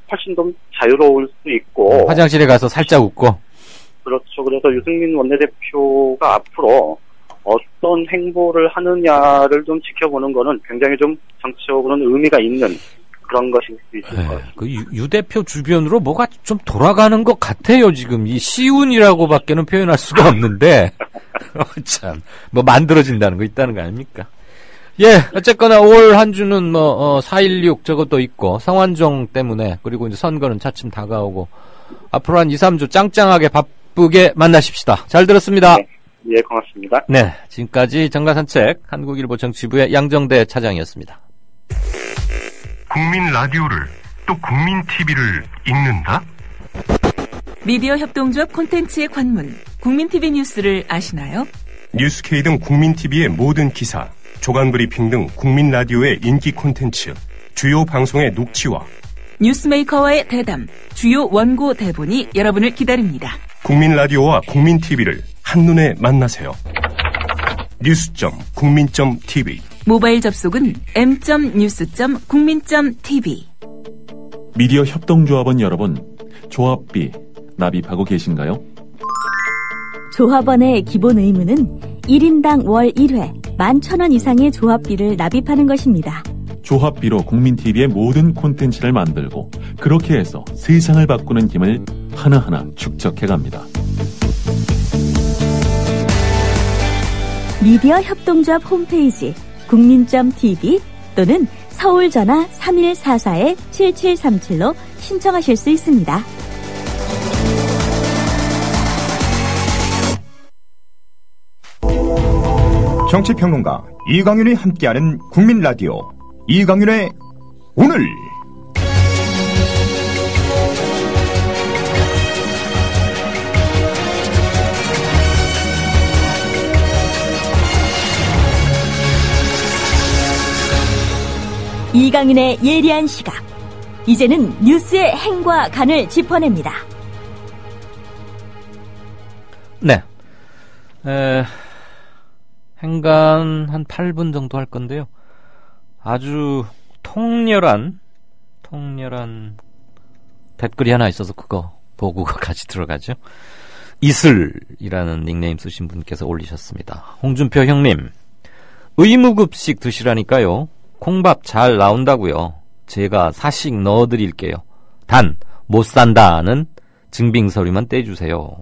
[SPEAKER 20] 훨씬 더 자유로울 수 있고
[SPEAKER 4] 화장실에 가서 살짝 웃고
[SPEAKER 20] 그렇죠. 그래서 유승민 원내대표가 앞으로 어떤 행보를 하느냐를 좀 지켜보는 거는 굉장히 좀 정치적으로는 의미가 있는 그런 것일 수 있을 것 같습니다.
[SPEAKER 4] 그 유 대표 주변으로 뭐가 좀 돌아가는 것 같아요. 지금 이 시운이라고밖에는 표현할 수가 없는데 참 뭐 만들어진다는 거 있다는 거 아닙니까? 예, 어쨌거나 올 한 주는 4.16 저것도 있고, 성완종 때문에, 그리고 이제 선거는 차츰 다가오고, 앞으로 한 2, 3주 짱짱하게 바쁘게 만나십시다. 잘 들었습니다.
[SPEAKER 20] 네, 예, 고맙습니다.
[SPEAKER 4] 네, 지금까지 정가산책 한국일보 정치부의 양정대 차장이었습니다.
[SPEAKER 21] 국민 라디오를 또 국민 TV를 읽는다?
[SPEAKER 6] 미디어 협동조합 콘텐츠의 관문, 국민TV 뉴스를 아시나요?
[SPEAKER 21] 뉴스K 등 국민TV의 모든 기사, 조간 브리핑 등 국민 라디오의 인기 콘텐츠, 주요 방송의 녹취와
[SPEAKER 6] 뉴스메이커와의 대담, 주요 원고 대본이 여러분을 기다립니다.
[SPEAKER 21] 국민 라디오와 국민 TV를 한눈에 만나세요. news.국민.tv
[SPEAKER 6] 모바일 접속은 m.news.국민.tv.
[SPEAKER 14] 미디어 협동조합원 여러분, 조합비 납입하고 계신가요?
[SPEAKER 19] 조합원의 기본 의무는 1인당 월 1회 11,000원 이상의 조합비를 납입하는 것입니다.
[SPEAKER 14] 조합비로 국민TV의 모든 콘텐츠를 만들고 그렇게 해서 세상을 바꾸는 힘을 하나하나 축적해갑니다.
[SPEAKER 19] 미디어 협동조합 홈페이지 국민.tv 또는 서울 전화 3144-7737로 신청하실 수 있습니다.
[SPEAKER 3] 정치평론가 이강윤이 함께하는 국민라디오 이강윤의 오늘.
[SPEAKER 19] 이강윤의 예리한 시각. 이제는 뉴스의 행과 간을 짚어냅니다.
[SPEAKER 4] 네. 행간 한 8분 정도 할 건데요. 아주 통렬한 댓글이 하나 있어서 그거 보고 같이 들어가죠. 이슬이라는 닉네임 쓰신 분께서 올리셨습니다. 홍준표 형님, 의무급식 드시라니까요. 콩밥 잘 나온다고요. 제가 사식 넣어드릴게요. 단 못 산다는 증빙서류만 떼주세요.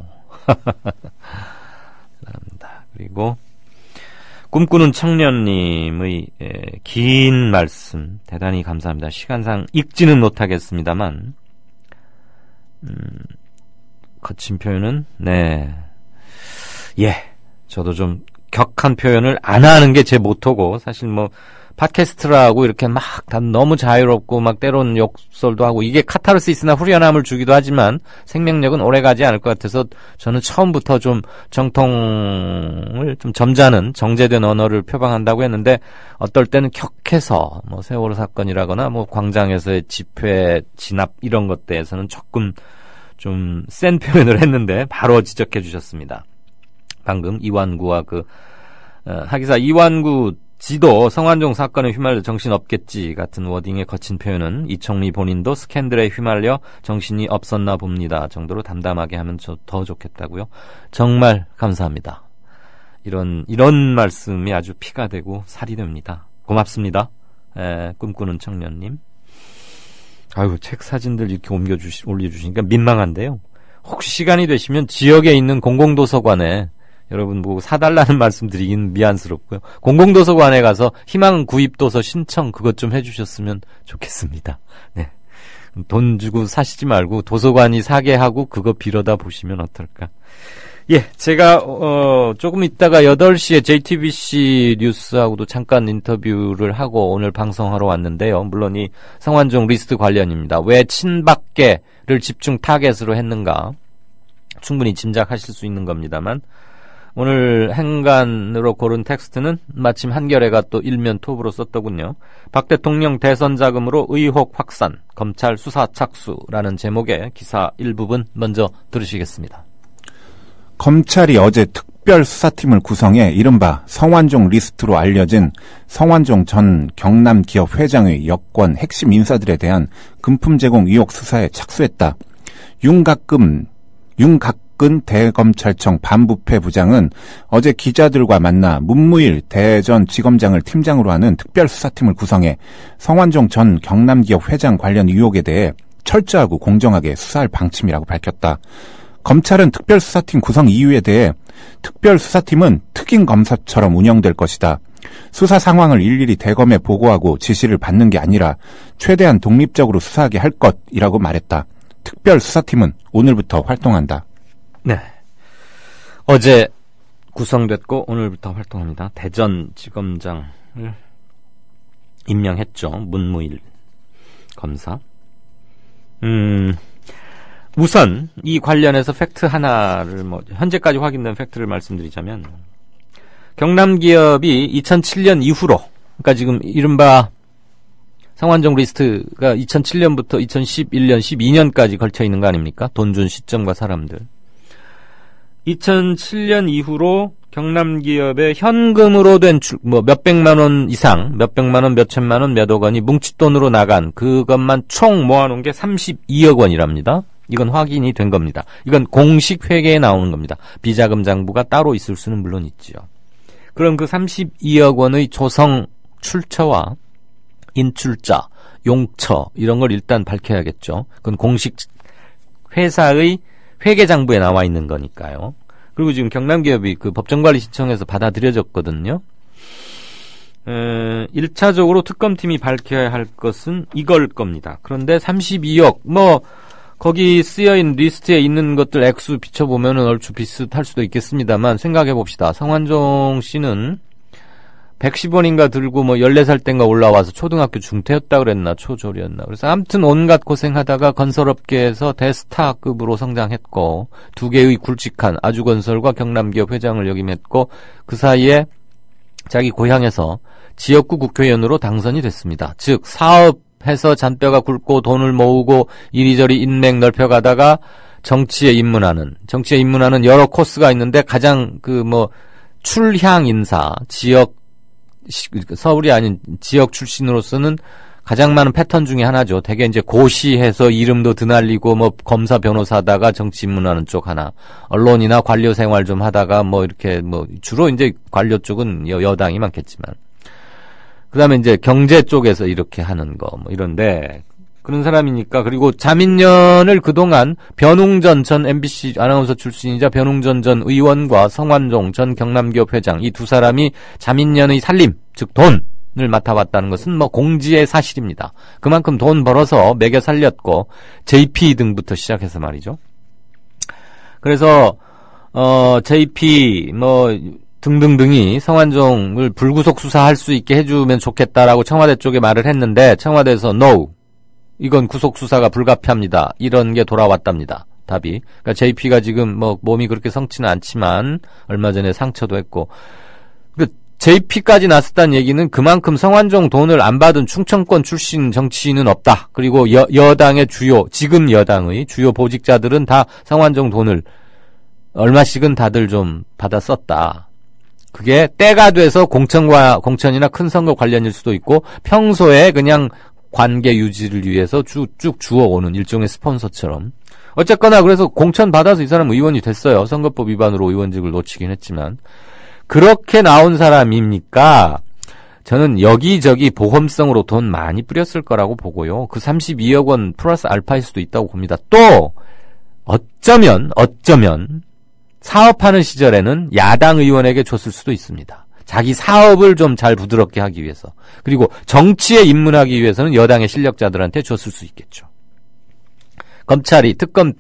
[SPEAKER 4] 감사합니다. 그리고 꿈꾸는 청년님의 긴 말씀 대단히 감사합니다. 시간상 읽지는 못하겠습니다만 거친 표현은 저도 좀 격한 표현을 안 하는 게 제 모토고, 사실 팟캐스트라고 이렇게 막 다 너무 자유롭고 막 때론 욕설도 하고 이게 카타르시스나 후련함을 주기도 하지만 생명력은 오래가지 않을 것 같아서 저는 처음부터 좀 정통을 좀 점잖은 정제된 언어를 표방한다고 했는데, 어떨 때는 격해서 세월호 사건이라거나 광장에서의 집회 진압 이런 것 대해서는 조금 좀 센 표현을 했는데 바로 지적해 주셨습니다. 방금 이완구와 하기사 이완구 지도 성완종 사건에 휘말려 정신없겠지 같은 워딩의 거친 표현은 이청리 본인도 스캔들에 휘말려 정신이 없었나 봅니다 정도로 담담하게 하면 더 좋겠다고요. 정말 감사합니다. 이런 말씀이 아주 피가 되고 살이 됩니다. 고맙습니다. 꿈꾸는 청년님. 아유, 책 사진들 이렇게 올려주시니까 민망한데요. 혹시 시간이 되시면 지역에 있는 공공도서관에 여러분 보고 사달라는 말씀 드리긴 미안스럽고요. 공공도서관에 가서 희망 구입도서 신청 그것 좀 해주셨으면 좋겠습니다. 네. 돈 주고 사시지 말고 도서관이 사게 하고 그거 빌어다 보시면 어떨까. 예, 제가 조금 있다가 8시에 JTBC 뉴스하고도 잠깐 인터뷰를 하고 오늘 방송하러 왔는데요. 물론 이 성완종 리스트 관련입니다. 왜 친박계를 집중 타겟으로 했는가 충분히 짐작하실 수 있는 겁니다만, 오늘 행간으로 고른 텍스트는 마침 한겨레가 또 일면 톱으로 썼더군요. 박 대통령 대선 자금으로 의혹 확산, 검찰 수사 착수라는 제목의 기사 일부분 먼저 들으시겠습니다.
[SPEAKER 9] 검찰이 어제 특별수사팀을 구성해 이른바 성완종 리스트로 알려진 성완종 전 경남기업 회장의 여권 핵심 인사들에 대한 금품 제공 의혹 수사에 착수했다. 윤각근 대검찰청 반부패 부장은 어제 기자들과 만나 문무일 대전지검장을 팀장으로 하는 특별수사팀을 구성해 성완종 전 경남기업 회장 관련 의혹에 대해 철저하고 공정하게 수사할 방침이라고 밝혔다. 검찰은 특별수사팀 구성 이유에 대해 특별수사팀은 특임검사처럼 운영될 것이다. 수사 상황을 일일이 대검에 보고하고 지시를 받는 게 아니라 최대한 독립적으로 수사하게 할 것이라고 말했다. 특별 수사팀은 오늘부터 활동한다.
[SPEAKER 4] 네. 어제 구성됐고 오늘부터 활동합니다. 대전지검장을 임명했죠. 문무일 검사. 우선 이 관련해서 팩트 하나를 현재까지 확인된 팩트를 말씀드리자면 경남기업이 2007년 이후로, 그러니까 지금 이른바 성완종 리스트가 2007년부터 2011년, 12년까지 걸쳐 있는 거 아닙니까? 돈 준 시점과 사람들. 2007년 이후로 경남기업에 현금으로 된 몇백만 원 이상, 몇백만 원, 몇천만 원, 몇억 원이 뭉칫돈으로 나간 그것만 총 모아놓은 게 32억 원이랍니다. 이건 확인이 된 겁니다. 이건 공식 회계에 나오는 겁니다. 비자금 장부가 따로 있을 수는 물론 있죠. 그럼 그 32억 원의 조성 출처와 인출자, 용처 이런 걸 일단 밝혀야겠죠. 그건 공식 회사의 회계장부에 나와 있는 거니까요. 그리고 지금 경남기업이 그 법정관리 신청해서 받아들여졌거든요. 1차적으로 특검팀이 밝혀야 할 것은 이걸 겁니다. 그런데 32억, 거기 쓰여있는 리스트에 있는 것들 액수 비춰보면은 얼추 비슷할 수도 있겠습니다만, 생각해봅시다. 성완종 씨는 110원인가 들고 14살 땐가 올라와서 초등학교 중퇴였다 그랬나, 초졸이었나. 그래서 아무튼 온갖 고생하다가 건설업계에서 대스타급으로 성장했고, 2개의 굵직한 아주건설과 경남기업 회장을 역임했고, 그 사이에 자기 고향에서 지역구 국회의원으로 당선이 됐습니다. 즉, 사업해서 잔뼈가 굵고 돈을 모으고 이리저리 인맥 넓혀가다가 정치에 입문하는 여러 코스가 있는데 가장 출향 인사, 서울이 아닌 지역 출신으로서는 가장 많은 패턴 중에 하나죠. 되게 이제 고시해서 이름도 드날리고 검사 변호사 하다가 정치 입문하는 쪽 하나. 언론이나 관료 생활 좀 하다가 이렇게 주로 이제 관료 쪽은 여당이 많겠지만. 그다음에 이제 경제 쪽에서 이렇게 하는 거 이런데 그런 사람이니까. 그리고 자민련을 그동안 변웅전 전 MBC 아나운서 출신이자 변웅전 전 의원과 성완종 전 경남기업 회장 이 두 사람이 자민련의 살림, 즉 돈을 맡아왔다는 것은 공지의 사실입니다. 그만큼 돈 벌어서 매겨 살렸고 JP 등부터 시작해서 말이죠. 그래서 JP 등등등이 성완종을 불구속 수사할 수 있게 해주면 좋겠다라고 청와대 쪽에 말을 했는데 청와대에서 NO. 이건 구속수사가 불가피합니다. 이런 게 돌아왔답니다. 답이. 그러니까 JP가 지금 몸이 그렇게 성치는 않지만 얼마 전에 상처도 했고. JP까지 나섰다는 얘기는 그만큼 성완종 돈을 안 받은 충청권 출신 정치인은 없다. 그리고 여당의 지금 여당의 주요 보직자들은 다 성완종 돈을 얼마씩은 다들 좀 받아 썼다. 그게 때가 돼서 공천이나 큰 선거 관련일 수도 있고 평소에 그냥 관계 유지를 위해서 쭉 주워오는 일종의 스폰서처럼. 어쨌거나 그래서 공천 받아서 이 사람 의원이 됐어요. 선거법 위반으로 의원직을 놓치긴 했지만. 그렇게 나온 사람입니까? 저는 여기저기 보험성으로 돈 많이 뿌렸을 거라고 보고요. 그 32억 원 플러스 알파일 수도 있다고 봅니다. 또 어쩌면 사업하는 시절에는 야당 의원에게 줬을 수도 있습니다. 자기 사업을 좀 잘 부드럽게 하기 위해서. 그리고 정치에 입문하기 위해서는 여당의 실력자들한테 줬을 수 있겠죠. 검찰이 특검이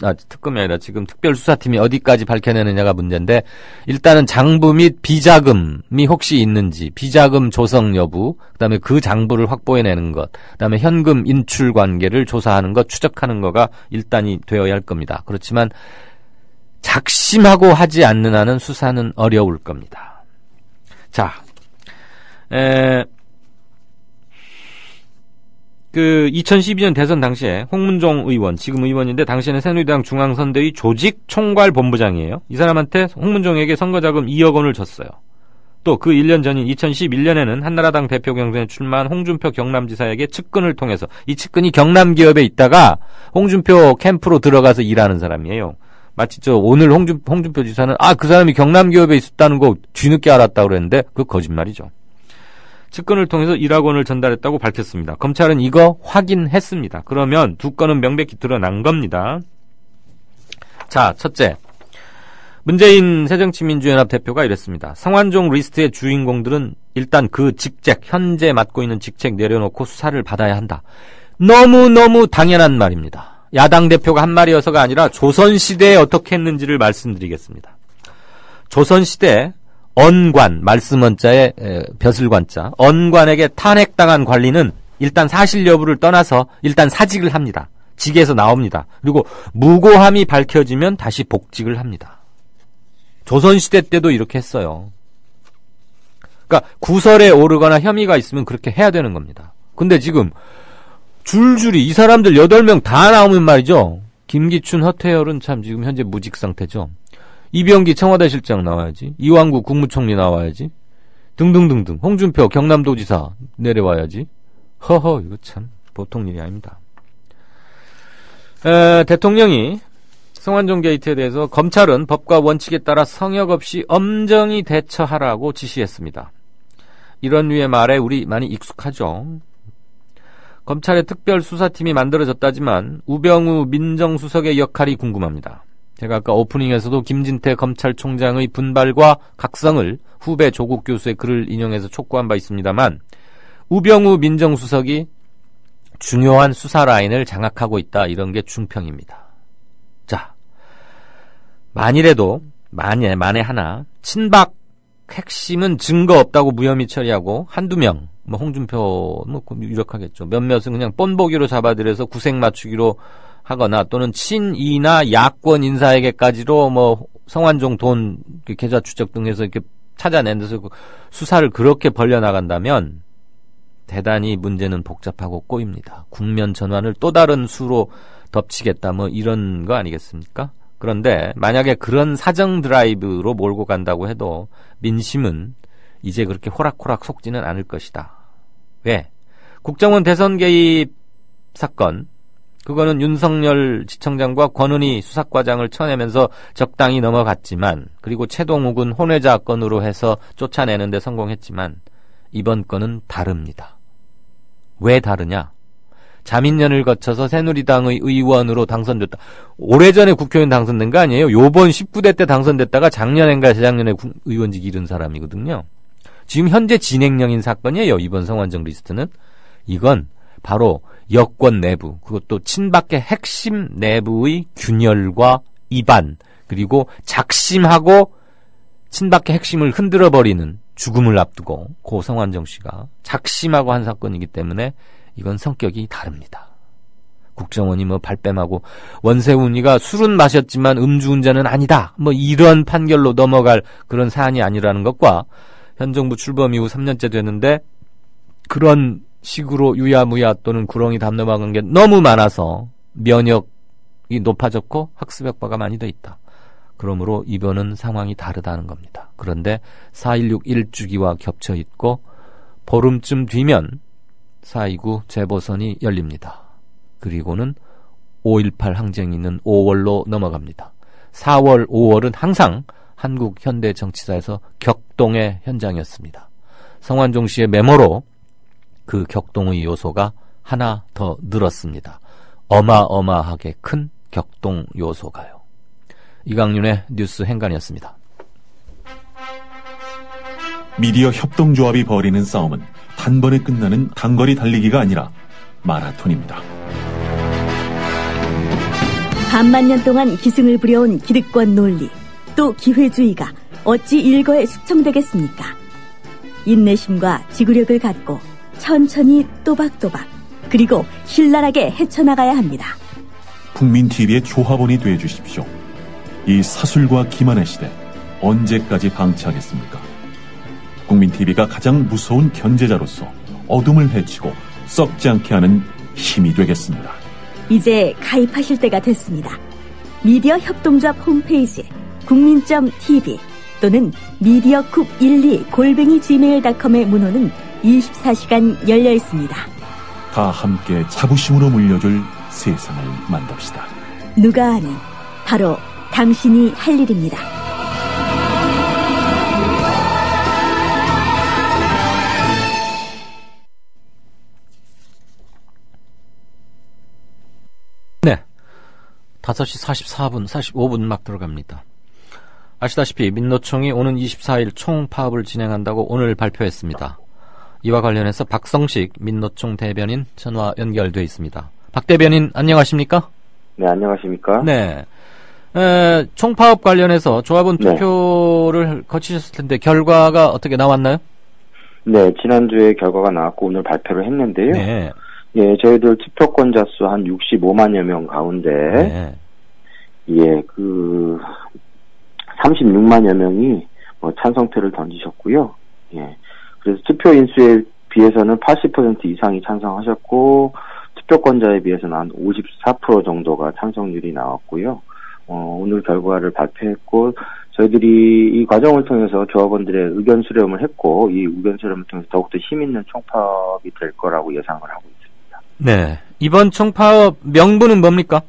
[SPEAKER 4] 아니라 지금 특별수사팀이 어디까지 밝혀내느냐가 문제인데 일단은 장부 및 비자금이 혹시 있는지, 비자금 조성 여부, 그다음에 그 장부를 확보해내는 것, 그다음에 현금 인출 관계를 조사하는 것, 추적하는 거가 일단이 되어야 할 겁니다. 그렇지만 작심하고 하지 않는 한은 수사는 어려울 겁니다. 자, 2012년 대선 당시에 홍문종 의원, 지금 의원인데 당시에는 새누리당 중앙선대위 조직총괄본부장이에요. 이 사람한테 홍문종에게 선거자금 2억 원을 줬어요. 또 그 1년 전인 2011년에는 한나라당 대표 경선에 출마한 홍준표 경남지사에게 측근을 통해서, 이 측근이 경남기업에 있다가 홍준표 캠프로 들어가서 일하는 사람이에요. 마치 오늘 홍준표 지사는 그 사람이 경남기업에 있었다는 거 뒤늦게 알았다고 그랬는데 그거 거짓말이죠. 측근을 통해서 1억 원을 전달했다고 밝혔습니다. 검찰은 이거 확인했습니다. 그러면 두 건은 명백히 드러난 겁니다. 자, 첫째. 문재인 새정치민주연합 대표가 이랬습니다. 성완종 리스트의 주인공들은 일단 그 직책, 현재 맡고 있는 직책 내려놓고 수사를 받아야 한다. 너무너무 당연한 말입니다. 야당 대표가 한 말이어서가 아니라 조선시대에 어떻게 했는지를 말씀드리겠습니다. 조선시대 언관, 말씀원자에 벼슬관자, 언관에게 탄핵당한 관리는 일단 사실 여부를 떠나서 일단 사직을 합니다. 직에서 나옵니다. 그리고 무고함이 밝혀지면 다시 복직을 합니다. 조선시대 때도 이렇게 했어요. 그러니까 구설에 오르거나 혐의가 있으면 그렇게 해야 되는 겁니다. 근데 지금 줄줄이 이 사람들 8명 다 나오면 말이죠. 김기춘, 허태열은 참 지금 현재 무직 상태죠. 이병기 청와대 실장 나와야지. 이완구 국무총리 나와야지. 등등등등. 홍준표 경남도지사 내려와야지. 허허, 이거 참 보통 일이 아닙니다. 대통령이 성완종 게이트에 대해서 검찰은 법과 원칙에 따라 성역 없이 엄정히 대처하라고 지시했습니다. 이런 류의 말에 우리 많이 익숙하죠. 검찰의 특별수사팀이 만들어졌다지만 우병우 민정수석의 역할이 궁금합니다. 제가 아까 오프닝에서도 김진태 검찰총장의 분발과 각성을 후배 조국 교수의 글을 인용해서 촉구한 바 있습니다만 우병우 민정수석이 중요한 수사 라인을 장악하고 있다. 이런 게 중평입니다. 자, 만에 하나 친박 핵심은 증거 없다고 무혐의 처리하고 한두 명, 홍준표 유력하겠죠. 몇몇은 그냥 뻔보기로 잡아들여서 구색 맞추기로 하거나 또는 친이나 야권 인사에게까지로 성완종 돈 계좌 추적 등에서 이렇게 찾아낸 데서 수사를 그렇게 벌려나간다면 대단히 문제는 복잡하고 꼬입니다. 국면 전환을 또 다른 수로 덮치겠다 이런 거 아니겠습니까? 그런데 만약에 그런 사정 드라이브로 몰고 간다고 해도 민심은 이제 그렇게 호락호락 속지는 않을 것이다. 왜? 국정원 대선 개입 사건, 그거는 윤석열 지청장과 권은희 수사과장을 쳐내면서 적당히 넘어갔지만, 그리고 최동욱은 혼외자 건으로 해서 쫓아내는데 성공했지만 이번 건은 다릅니다. 왜 다르냐? 자민련을 거쳐서 새누리당의 의원으로 당선됐다. 오래전에 국회의원 당선된 거 아니에요? 요번 19대 때 당선됐다가 작년인가 재작년에 의원직 잃은 사람이거든요. 지금 현재 진행형인 사건이에요. 이번 성완종 리스트는. 이건 바로 여권 내부, 그것도 친박계 핵심 내부의 균열과 이반, 그리고 작심하고 친박계 핵심을 흔들어버리는 죽음을 앞두고 고 성완종 씨가 작심하고 한 사건이기 때문에 이건 성격이 다릅니다. 국정원이 발뺌하고 원세훈이가 술은 마셨지만 음주운전은 아니다. 이런 판결로 넘어갈 그런 사안이 아니라는 것과 현 정부 출범 이후 3년째 되는데 그런 식으로 유야무야 또는 구렁이 담 넘어간 게 너무 많아서 면역이 높아졌고 학습 효과가 많이 돼 있다. 그러므로 이번은 상황이 다르다는 겁니다. 그런데 4.16 1주기와 겹쳐 있고 보름쯤 뒤면 4.29 재보선이 열립니다. 그리고는 5.18 항쟁이 있는 5월로 넘어갑니다. 4월, 5월은 항상 한국 현대 정치사에서 격동의 현장이었습니다. 성완종 씨의 메모로 그 격동의 요소가 하나 더 늘었습니다. 어마어마하게 큰 격동 요소가요. 이강윤의 뉴스 행간이었습니다.
[SPEAKER 14] 미디어 협동조합이 벌이는 싸움은 단번에 끝나는 단거리 달리기가 아니라 마라톤입니다.
[SPEAKER 19] 반만 년 동안 기승을 부려온 기득권 논리, 또 기회주의가 어찌 일거에 숙청되겠습니까? 인내심과 지구력을 갖고 천천히 또박또박, 그리고 신랄하게 헤쳐나가야 합니다.
[SPEAKER 14] 국민TV의 조합원이 되어주십시오. 이 사술과 기만의 시대 언제까지 방치하겠습니까? 국민TV가 가장 무서운 견제자로서 어둠을 헤치고 썩지 않게 하는 힘이 되겠습니다.
[SPEAKER 19] 이제 가입하실 때가 됐습니다. 미디어 협동조합 홈페이지 국민.tv 또는 mediacoup12@gmail.com의 문호는 24시간 열려 있습니다.
[SPEAKER 14] 다 함께 자부심으로 물려줄 세상을 만듭시다.
[SPEAKER 19] 누가 아는 바로 당신이 할 일입니다.
[SPEAKER 4] 네, 5시 44분, 45분 막 들어갑니다. 아시다시피 민노총이 오는 24일 총파업을 진행한다고 오늘 발표했습니다. 이와 관련해서 박성식 민노총 대변인 전화 연결돼 있습니다. 박 대변인 안녕하십니까?
[SPEAKER 1] 네, 안녕하십니까?
[SPEAKER 4] 네. 총파업 관련해서 조합원 투표를 거치셨을 텐데 결과가 어떻게 나왔나요?
[SPEAKER 1] 네, 지난주에 결과가 나왔고 오늘 발표를 했는데요.
[SPEAKER 4] 네.
[SPEAKER 1] 예, 저희들 투표권자 수 한 65만여 명 가운데 예, 36만여 명이 찬성표를 던지셨고요. 예. 그래서 투표 인수에 비해서는 80% 이상이 찬성하셨고 투표권자에 비해서는 한 54% 정도가 찬성률이 나왔고요. 오늘 결과를 발표했고 저희들이 이 과정을 통해서 조합원들의 의견 수렴을 했고 이 의견 수렴을 통해서 더욱더 힘있는 총파업이 될 거라고 예상을 하고 있습니다.
[SPEAKER 4] 네. 이번 총파업 명분은 뭡니까?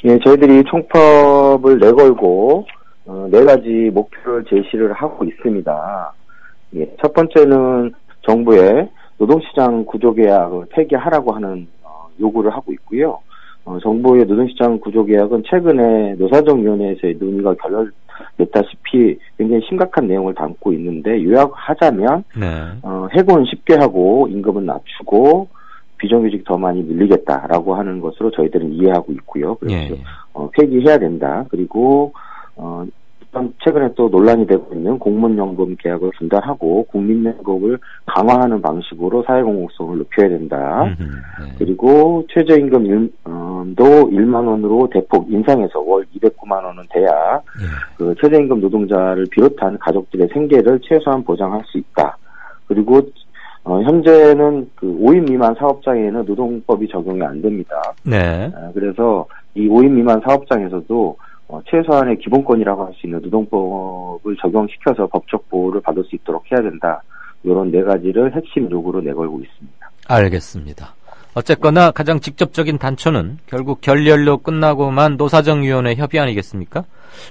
[SPEAKER 1] 예, 저희들이 총파업을 내걸고 4가지 목표를 제시를 하고 있습니다. 예, 첫 번째는 정부의 노동시장 구조계약을 폐기하라고 하는 요구를 하고 있고요. 정부의 노동시장 구조계약은 최근에 노사정위원회에서의 논의가 결렬됐다시피 굉장히 심각한 내용을 담고 있는데 요약하자면 해고는 쉽게 하고 임금은 낮추고 비정규직 더 많이 늘리겠다라고 하는 것으로 저희들은 이해하고 있고요. 그래서 폐기해야 된다. 그리고 최근에 또 논란이 되고 있는 공무원연금 계약을 중단하고 국민연금을 강화하는 방식으로 사회공헌성을 높여야 된다. 그리고 최저임금도 1만 원으로 대폭 인상해서 월 209만 원은 돼야 그 최저임금 노동자를 비롯한 가족들의 생계를 최소한 보장할 수 있다. 그리고 현재는 그 5인 미만 사업장에는 노동법이 적용이 안 됩니다.
[SPEAKER 4] 네.
[SPEAKER 1] 그래서 이 5인 미만 사업장에서도 최소한의 기본권이라고 할 수 있는 노동법을 적용시켜서 법적 보호를 받을 수 있도록 해야 된다. 이런 4가지를 핵심 요구로 내걸고 있습니다.
[SPEAKER 4] 알겠습니다. 어쨌거나 가장 직접적인 단초는 결국 결렬로 끝나고만 노사정위원회 협의 아니겠습니까?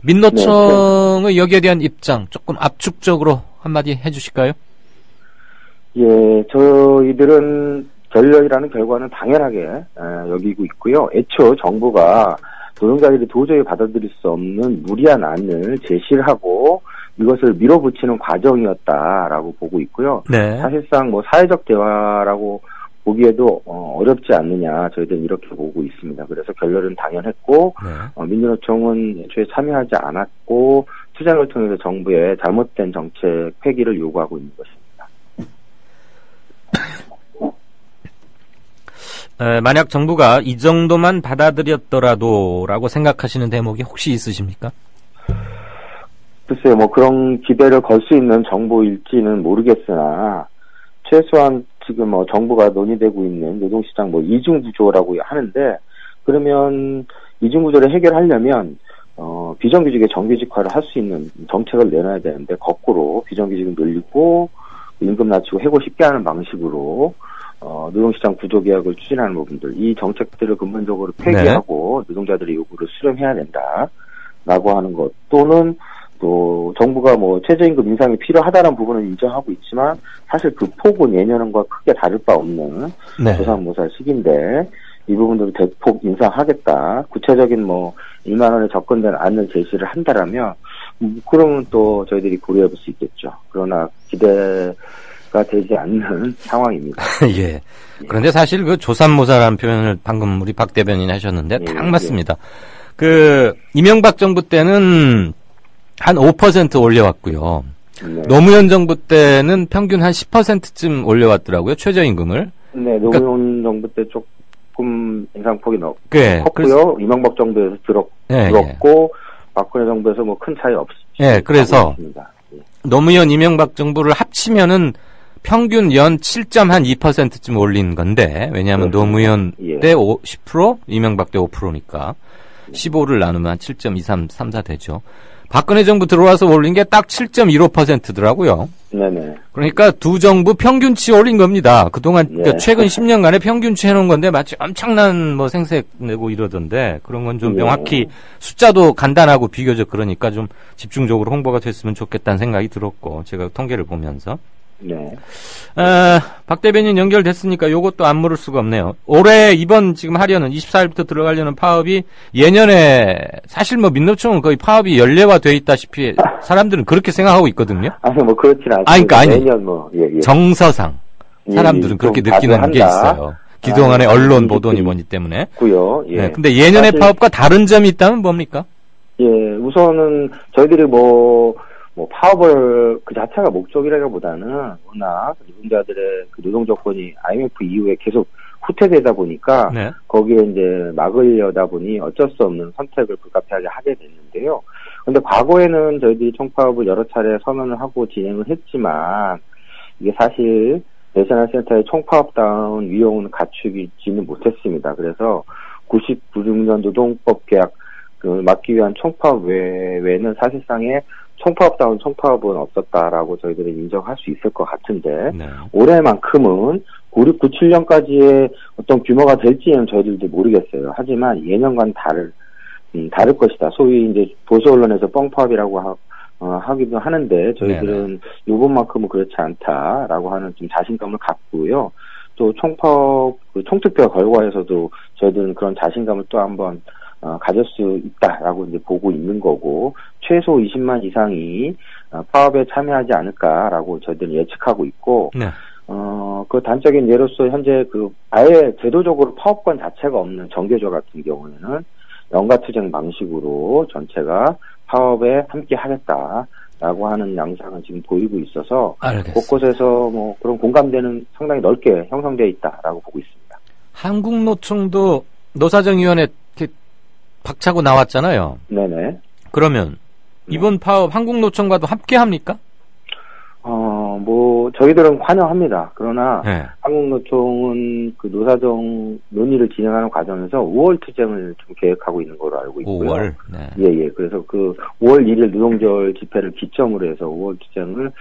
[SPEAKER 4] 민노총의 여기에 대한 입장 조금 압축적으로 한마디 해주실까요?
[SPEAKER 1] 예, 저희들은 결렬이라는 결과는 당연하게 여기고 있고요. 애초 정부가 노동자들이 도저히 받아들일 수 없는 무리한 안을 제시를 하고 이것을 밀어붙이는 과정이었다라고 보고 있고요.
[SPEAKER 4] 네.
[SPEAKER 1] 사실상 사회적 대화라고 보기에도 어렵지 않느냐 저희들은 이렇게 보고 있습니다. 그래서 결렬은 당연했고 민주노총은 애초에 참여하지 않았고 투쟁을 통해서 정부의 잘못된 정책 폐기를 요구하고 있는 것입니다.
[SPEAKER 4] 만약 정부가 이 정도만 받아들였더라도라고 생각하시는 대목이 혹시 있으십니까?
[SPEAKER 1] 글쎄요, 그런 기대를 걸 수 있는 정부일지는 모르겠으나 최소한 지금 정부가 논의되고 있는 노동시장 이중구조라고 하는데 그러면 이중구조를 해결하려면 비정규직의 정규직화를 할 수 있는 정책을 내놔야 되는데 거꾸로 비정규직을 늘리고 임금 낮추고 해고 쉽게 하는 방식으로 노동시장 구조개혁을 추진하는 부분들, 이 정책들을 근본적으로 폐기하고 노동자들의 요구를 수렴해야 된다라고 하는 것, 또는 또 정부가 최저임금 인상이 필요하다는 부분은 인정하고 있지만 사실 그 폭은 예년과 크게 다를 바 없는 조산모사 시기인데 이 부분들을 대폭 인상하겠다, 구체적인 2만 원에 접근된 안을 제시를 한다라면 그러면 또 저희들이 고려해 볼 수 있겠죠. 그러나 기대가 되지 않는 상황입니다.
[SPEAKER 4] 예. 그런데 사실 그 조삼모사라는 표현을 방금 우리 박 대변인이 하셨는데 딱 맞습니다. 이명박 정부 때는 한 5% 올려왔고요. 노무현 정부 때는 평균 한 10%쯤 올려왔더라고요. 최저임금을.
[SPEAKER 1] 네, 노무현 정부 때 조금 인상폭이 컸고요. 이명박 정부에서 들었고 박근혜 정부에서 큰 차이 없이.
[SPEAKER 4] 그래서 노무현 이명박 정부를 합치면은 평균 연 7.2%쯤 올린 건데, 왜냐하면 노무현 때 10%, 이명박 때 5%니까 15를 나누면 7.2334 되죠. 박근혜 정부 들어와서 올린 게 딱 7.15%더라고요.
[SPEAKER 1] 네네.
[SPEAKER 4] 그러니까 두 정부 평균치 올린 겁니다. 그동안 그러니까 최근 10년간의 평균치 해놓은 건데 마치 엄청난 생색 내고 이러던데 그런 건 좀 명확히 숫자도 간단하고 비교적 그러니까 좀 집중적으로 홍보가 됐으면 좋겠다는 생각이 들었고 제가 통계를 보면서
[SPEAKER 1] 네.
[SPEAKER 4] 박 대변인 연결됐으니까 요것도 안 물을 수가 없네요. 올해 이번 지금 하려는 24일부터 들어가려는 파업이 예년에 사실 뭐 민노총은 거의 파업이 연례화돼 있다시피 사람들은 그렇게 생각하고 있거든요.
[SPEAKER 1] 아니 뭐 그렇진 않습니다.
[SPEAKER 4] 그러니까 아니
[SPEAKER 1] 매년 뭐 예.
[SPEAKER 4] 정서상 사람들은 그렇게 느끼는 게 있어요. 그동안의 언론 보도니 뭐니 때문에.
[SPEAKER 1] 고요. 예.
[SPEAKER 4] 네, 근데 예년의 파업과 다른 점이 있다면 뭡니까?
[SPEAKER 1] 예, 우선은 저희들이 뭐 파업을 그 자체가 목적이라기보다는 워낙 노동자들의 그 노동 조건이 IMF 이후에 계속 후퇴되다 보니까
[SPEAKER 4] 네.
[SPEAKER 1] 거기에 이제 막으려다 보니 어쩔 수 없는 선택을 불가피하게 하게 됐는데요. 근데 과거에는 저희들이 총파업을 여러 차례 선언을 하고 진행을 했지만 이게 사실 내셔널센터의 총파업다운 위용은 갖추지는 못했습니다. 그래서 96년 노동법 계약 막기 위한 총파업 외에는 사실상의 총파업다운 총파업은 없었다라고 저희들은 인정할 수 있을 것 같은데
[SPEAKER 4] 네.
[SPEAKER 1] 올해만큼은 96, 97년까지의 어떤 규모가 될지는 저희들도 모르겠어요. 하지만 예년과는 다를 것이다. 소위 이제 보수 언론에서 뻥파업이라고 하기도 하는데 저희들은 이번만큼은 그렇지 않다라고 하는 좀 자신감을 갖고요. 또 총파업 총투표 결과에서도 저희들은 그런 자신감을 또 한번 가질 수 있다라고 이제 보고 있는 거고 최소 20만 이상이 파업에 참여하지 않을까라고 저희들은 예측하고 있고
[SPEAKER 4] 네.
[SPEAKER 1] 그 단적인 예로서 현재 아예 제도적으로 파업권 자체가 없는 정교조 같은 경우에는 연가투쟁 방식으로 전체가 파업에 함께 하겠다라고 하는 양상은 지금 보이고 있어서
[SPEAKER 4] 알겠습니다.
[SPEAKER 1] 곳곳에서 뭐 그런 공감대는 상당히 넓게 형성되어 있다라고 보고 있습니다.
[SPEAKER 4] 한국노총도 노사정위원회 이렇게 박차고 나왔잖아요.
[SPEAKER 1] 네네.
[SPEAKER 4] 그러면 이번 파업 한국노총과도 함께 합니까?
[SPEAKER 1] 저희들은 환영합니다. 그러나
[SPEAKER 4] 네.
[SPEAKER 1] 한국노총은 그 노사정 논의를 진행하는 과정에서 5월 투쟁을 좀 계획하고 있는 걸로 알고 있고요.
[SPEAKER 4] 5월. 네.
[SPEAKER 1] 예. 그래서 그 5월 1일 노동절 집회를 기점으로 해서 5월 투쟁을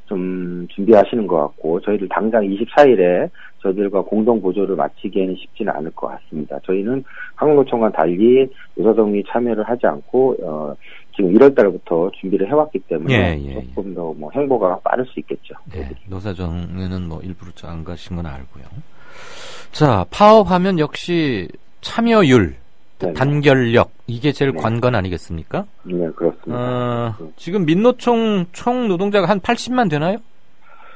[SPEAKER 1] 좀 준비하시는 것 같고 저희들 당장 24일에 저희들과 공동 보조를 마치기에는 쉽지는 않을 것 같습니다. 저희는 한국노총과 달리 노사정이 참여를 하지 않고 지금 1월 달부터 준비를 해왔기 때문에 조금 더 뭐 행보가 빠를 수 있겠죠.
[SPEAKER 4] 네, 노사정에는 뭐 일부러 안 가신 건 알고요. 자, 파업하면 역시 참여율, 단결력 이게 제일 관건 아니겠습니까?
[SPEAKER 1] 네, 그렇습니다.
[SPEAKER 4] 지금 민노총 총 노동자가 한 80만 되나요?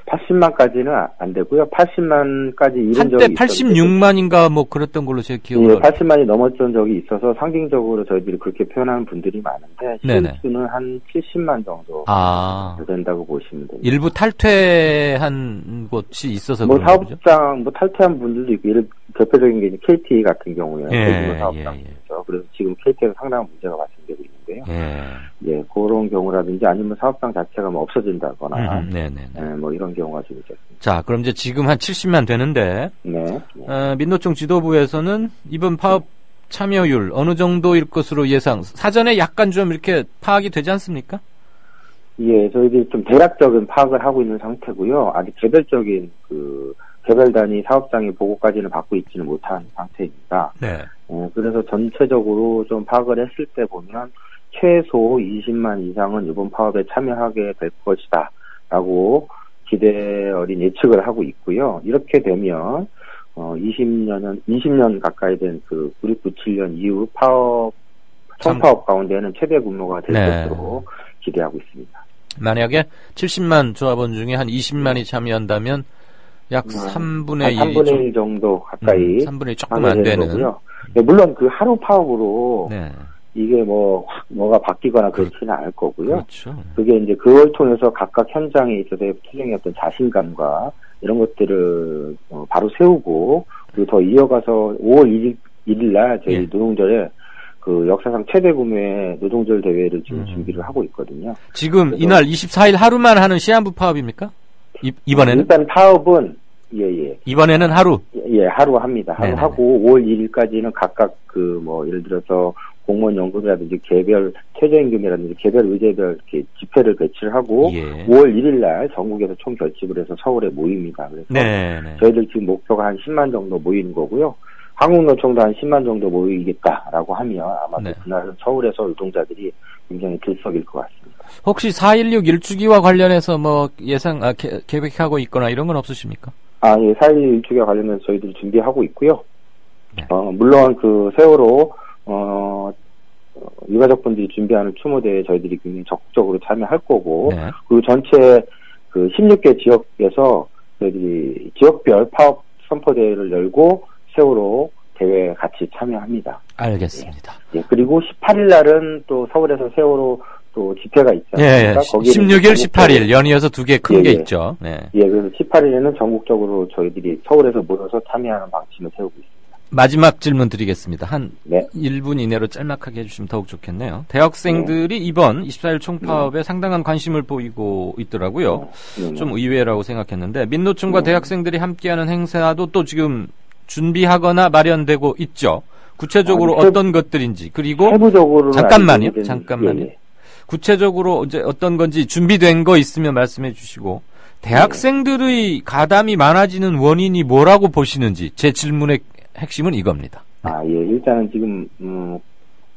[SPEAKER 1] 80만까지는 안 되고요. 80만까지 이른 적이
[SPEAKER 4] 한때 86만인가 뭐 그랬던 걸로 제 기억을.
[SPEAKER 1] 예, 80만이 넘었던 적이 있어서 상징적으로 저희들이 그렇게 표현하는 분들이 많은데 실수는 한 70만 정도 된다고 보시면 됩니다.
[SPEAKER 4] 일부 탈퇴한 곳이 있어서
[SPEAKER 1] 뭐
[SPEAKER 4] 그런
[SPEAKER 1] 사업장 탈퇴한 분들도 있고 대표적인 게 이제 KT 같은 경우에 대규모 사업장이죠. 그래서 지금 KT에서 상당한 문제가 발생되고 있는데요. 예, 그런 경우라든지 아니면 사업장 자체가 뭐 없어진다거나, 뭐 이런 경우가 좀 있었습니다.
[SPEAKER 4] 자, 그럼 이제 지금 한 70만 되는데, 민노총 지도부에서는 이번 파업 참여율 어느 정도일 것으로 예상, 사전에 약간 좀 이렇게 파악이 되지 않습니까?
[SPEAKER 1] 예, 저희들이 좀 대략적인 파악을 하고 있는 상태고요. 아직 개별적인 개별 단위 사업장의 보고까지는 받고 있지는 못한 상태입니다. 그래서 전체적으로 좀 파악을 했을 때 보면 최소 20만 이상은 이번 파업에 참여하게 될 것이다 라고 기대 어린 예측을 하고 있고요. 이렇게 되면 20년 가까이 된 9697년 이후 총파업 가운데는 최대 규모가 될 것으로 기대하고 있습니다.
[SPEAKER 4] 만약에 70만 조합원 중에 한 20만이 참여한다면 약 3분의
[SPEAKER 1] 1 정도 가까이
[SPEAKER 4] 3분의 1 조금 안 되는
[SPEAKER 1] 거고요. 물론 하루 파업으로 이게 뭐가 바뀌거나 그렇지는 않을 거고요. 그게 이제 그걸 통해서 각각 현장에 있어서의 투쟁의 어떤 자신감과 이런 것들을 바로 세우고 그리고 더 이어가서 5월 1일 날 저희 노동절에 역사상 최대 규모의 노동절 대회를 지금 준비를 하고 있거든요.
[SPEAKER 4] 지금 이날 24일 하루만 하는 시한부 파업입니까? 이번에는?
[SPEAKER 1] 일단 파업은
[SPEAKER 4] 이번에는 하루?
[SPEAKER 1] 하루 합니다. 하루 하고 5월 1일까지는 각각 예를 들어서 공무원 연금이라든지 개별 최저임금이라든지 개별 의제별 이렇게 집회를 배치를 하고 5월 1일 날 전국에서 총 결집을 해서 서울에 모입니다. 그래서 저희들 지금 목표가 한 10만 정도 모이는 거고요. 한국노총도 한 10만 정도 모이겠다라고 하면 아마도 그날은 서울에서 노동자들이 굉장히 들썩일 것 같습니다.
[SPEAKER 4] 혹시 4.16 일주기와 관련해서 뭐 계획하고 있거나 이런 건 없으십니까?
[SPEAKER 1] 예, 4.16 일주기와 관련해서 저희들이 준비하고 있고요. 물론 그 세월호, 유가족분들이 준비하는 추모대에 저희들이 굉장히 적극적으로 참여할 거고, 그 전체 그 16개 지역에서 저희들이 지역별 파업 선포대회를 열고 세월호 대회에 같이 참여합니다.
[SPEAKER 4] 알겠습니다.
[SPEAKER 1] 예, 그리고 18일 날은 또 서울에서 세월호 또 집회가 있잖아요.
[SPEAKER 4] 16일, 18일 연이어서 두 개 큰 게 있죠.
[SPEAKER 1] 그래서 18일에는 전국적으로 저희들이 서울에서 모여서 참여하는 방침을 세우고 있습니다.
[SPEAKER 4] 마지막 질문 드리겠습니다. 한 1분 이내로 짤막하게 해주시면 더욱 좋겠네요. 대학생들이 이번 24일 총파업에 상당한 관심을 보이고 있더라고요. 좀 의외라고 생각했는데 민노총과 대학생들이 함께하는 행사도 또 지금 준비하거나 마련되고 있죠. 구체적으로 어떤 것들인지, 그리고 잠깐만요. 구체적으로 이제 어떤 건지 준비된 거 있으면 말씀해 주시고, 대학생들의 가담이 많아지는 원인이 뭐라고 보시는지, 제 질문의 핵심은 이겁니다.
[SPEAKER 1] 일단은 지금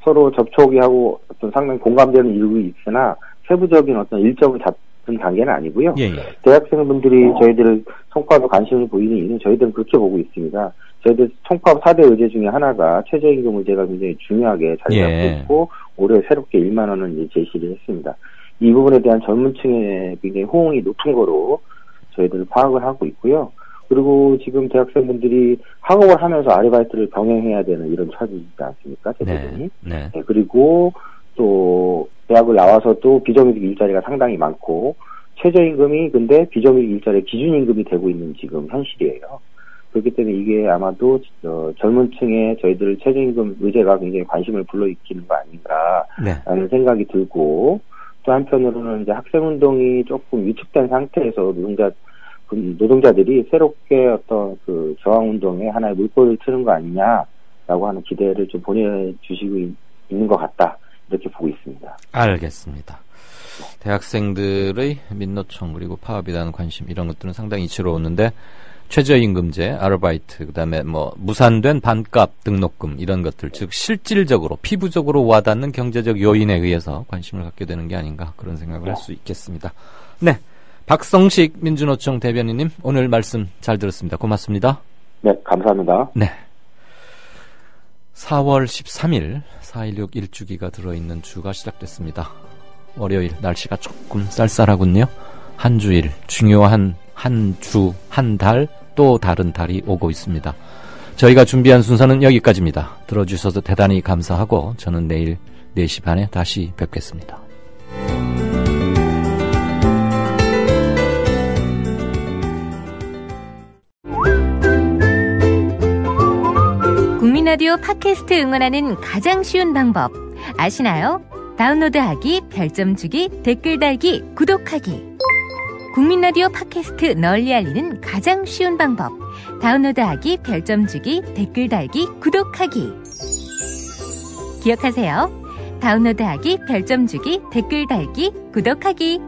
[SPEAKER 1] 서로 접촉이 하고 어떤 상당히 공감되는 일부 있으나 세부적인 어떤 일정을 잡은 단계는 아니고요. 대학생분들이 저희들 총파업에 관심을 보이는 이유는 저희들은 그렇게 보고 있습니다. 저희들 총파업 4대 의제 중에 하나가 최저임금 의제가 굉장히 중요하게 자리 잡고 있고, 올해 새롭게 1만 원을 이제 제시를 했습니다. 이 부분에 대한 젊은층의 굉장히 호응이 높은 거로 저희들 파악을 하고 있고요. 그리고 지금 대학생분들이 학업을 하면서 아르바이트를 병행해야 되는 이런 처지이지 않습니까? 대부분이. 그리고 또 대학을 나와서도 비정규직 일자리가 상당히 많고, 최저임금이 근데 비정규직 일자리의 기준임금이 되고 있는 지금 현실이에요. 그렇기 때문에 이게 아마도 젊은 층에 저희들 최저임금 의제가 굉장히 관심을 불러일으키는 거 아닌가라는 생각이 들고, 또 한편으로는 이제 학생운동이 조금 위축된 상태에서 노동자들이 새롭게 어떤 그 저항운동에 하나의 물꼬를 트는 거 아니냐라고 하는 기대를 좀 보내주시고 있는 것 같다, 이렇게 보고 있습니다.
[SPEAKER 4] 알겠습니다. 대학생들의 민노총 그리고 파업에 대한 관심, 이런 것들은 상당히 이치로웠는데, 최저임금제, 아르바이트, 그다음에 뭐 무산된 반값 등록금, 이런 것들, 즉 실질적으로 피부적으로 와닿는 경제적 요인에 의해서 관심을 갖게 되는 게 아닌가, 그런 생각을 할 수 있겠습니다. 네, 박성식 민주노총 대변인님, 오늘 말씀 잘 들었습니다. 고맙습니다.
[SPEAKER 1] 네, 감사합니다.
[SPEAKER 4] 네, 4월 13일 4.16 일주기가 들어있는 주가 시작됐습니다. 월요일 날씨가 조금 쌀쌀하군요. 한 주일, 중요한 한 주, 한 달, 또 다른 달이 오고 있습니다. 저희가 준비한 순서는 여기까지입니다. 들어주셔서 대단히 감사하고, 저는 내일 4시 반에 다시 뵙겠습니다.
[SPEAKER 2] 국민라디오 팟캐스트 응원하는 가장 쉬운 방법 아시나요? 다운로드하기, 별점 주기, 댓글 달기, 구독하기. 국민라디오 팟캐스트 널리 알리는 가장 쉬운 방법. 다운로드하기, 별점 주기, 댓글 달기, 구독하기. 기억하세요. 다운로드하기, 별점 주기, 댓글 달기, 구독하기.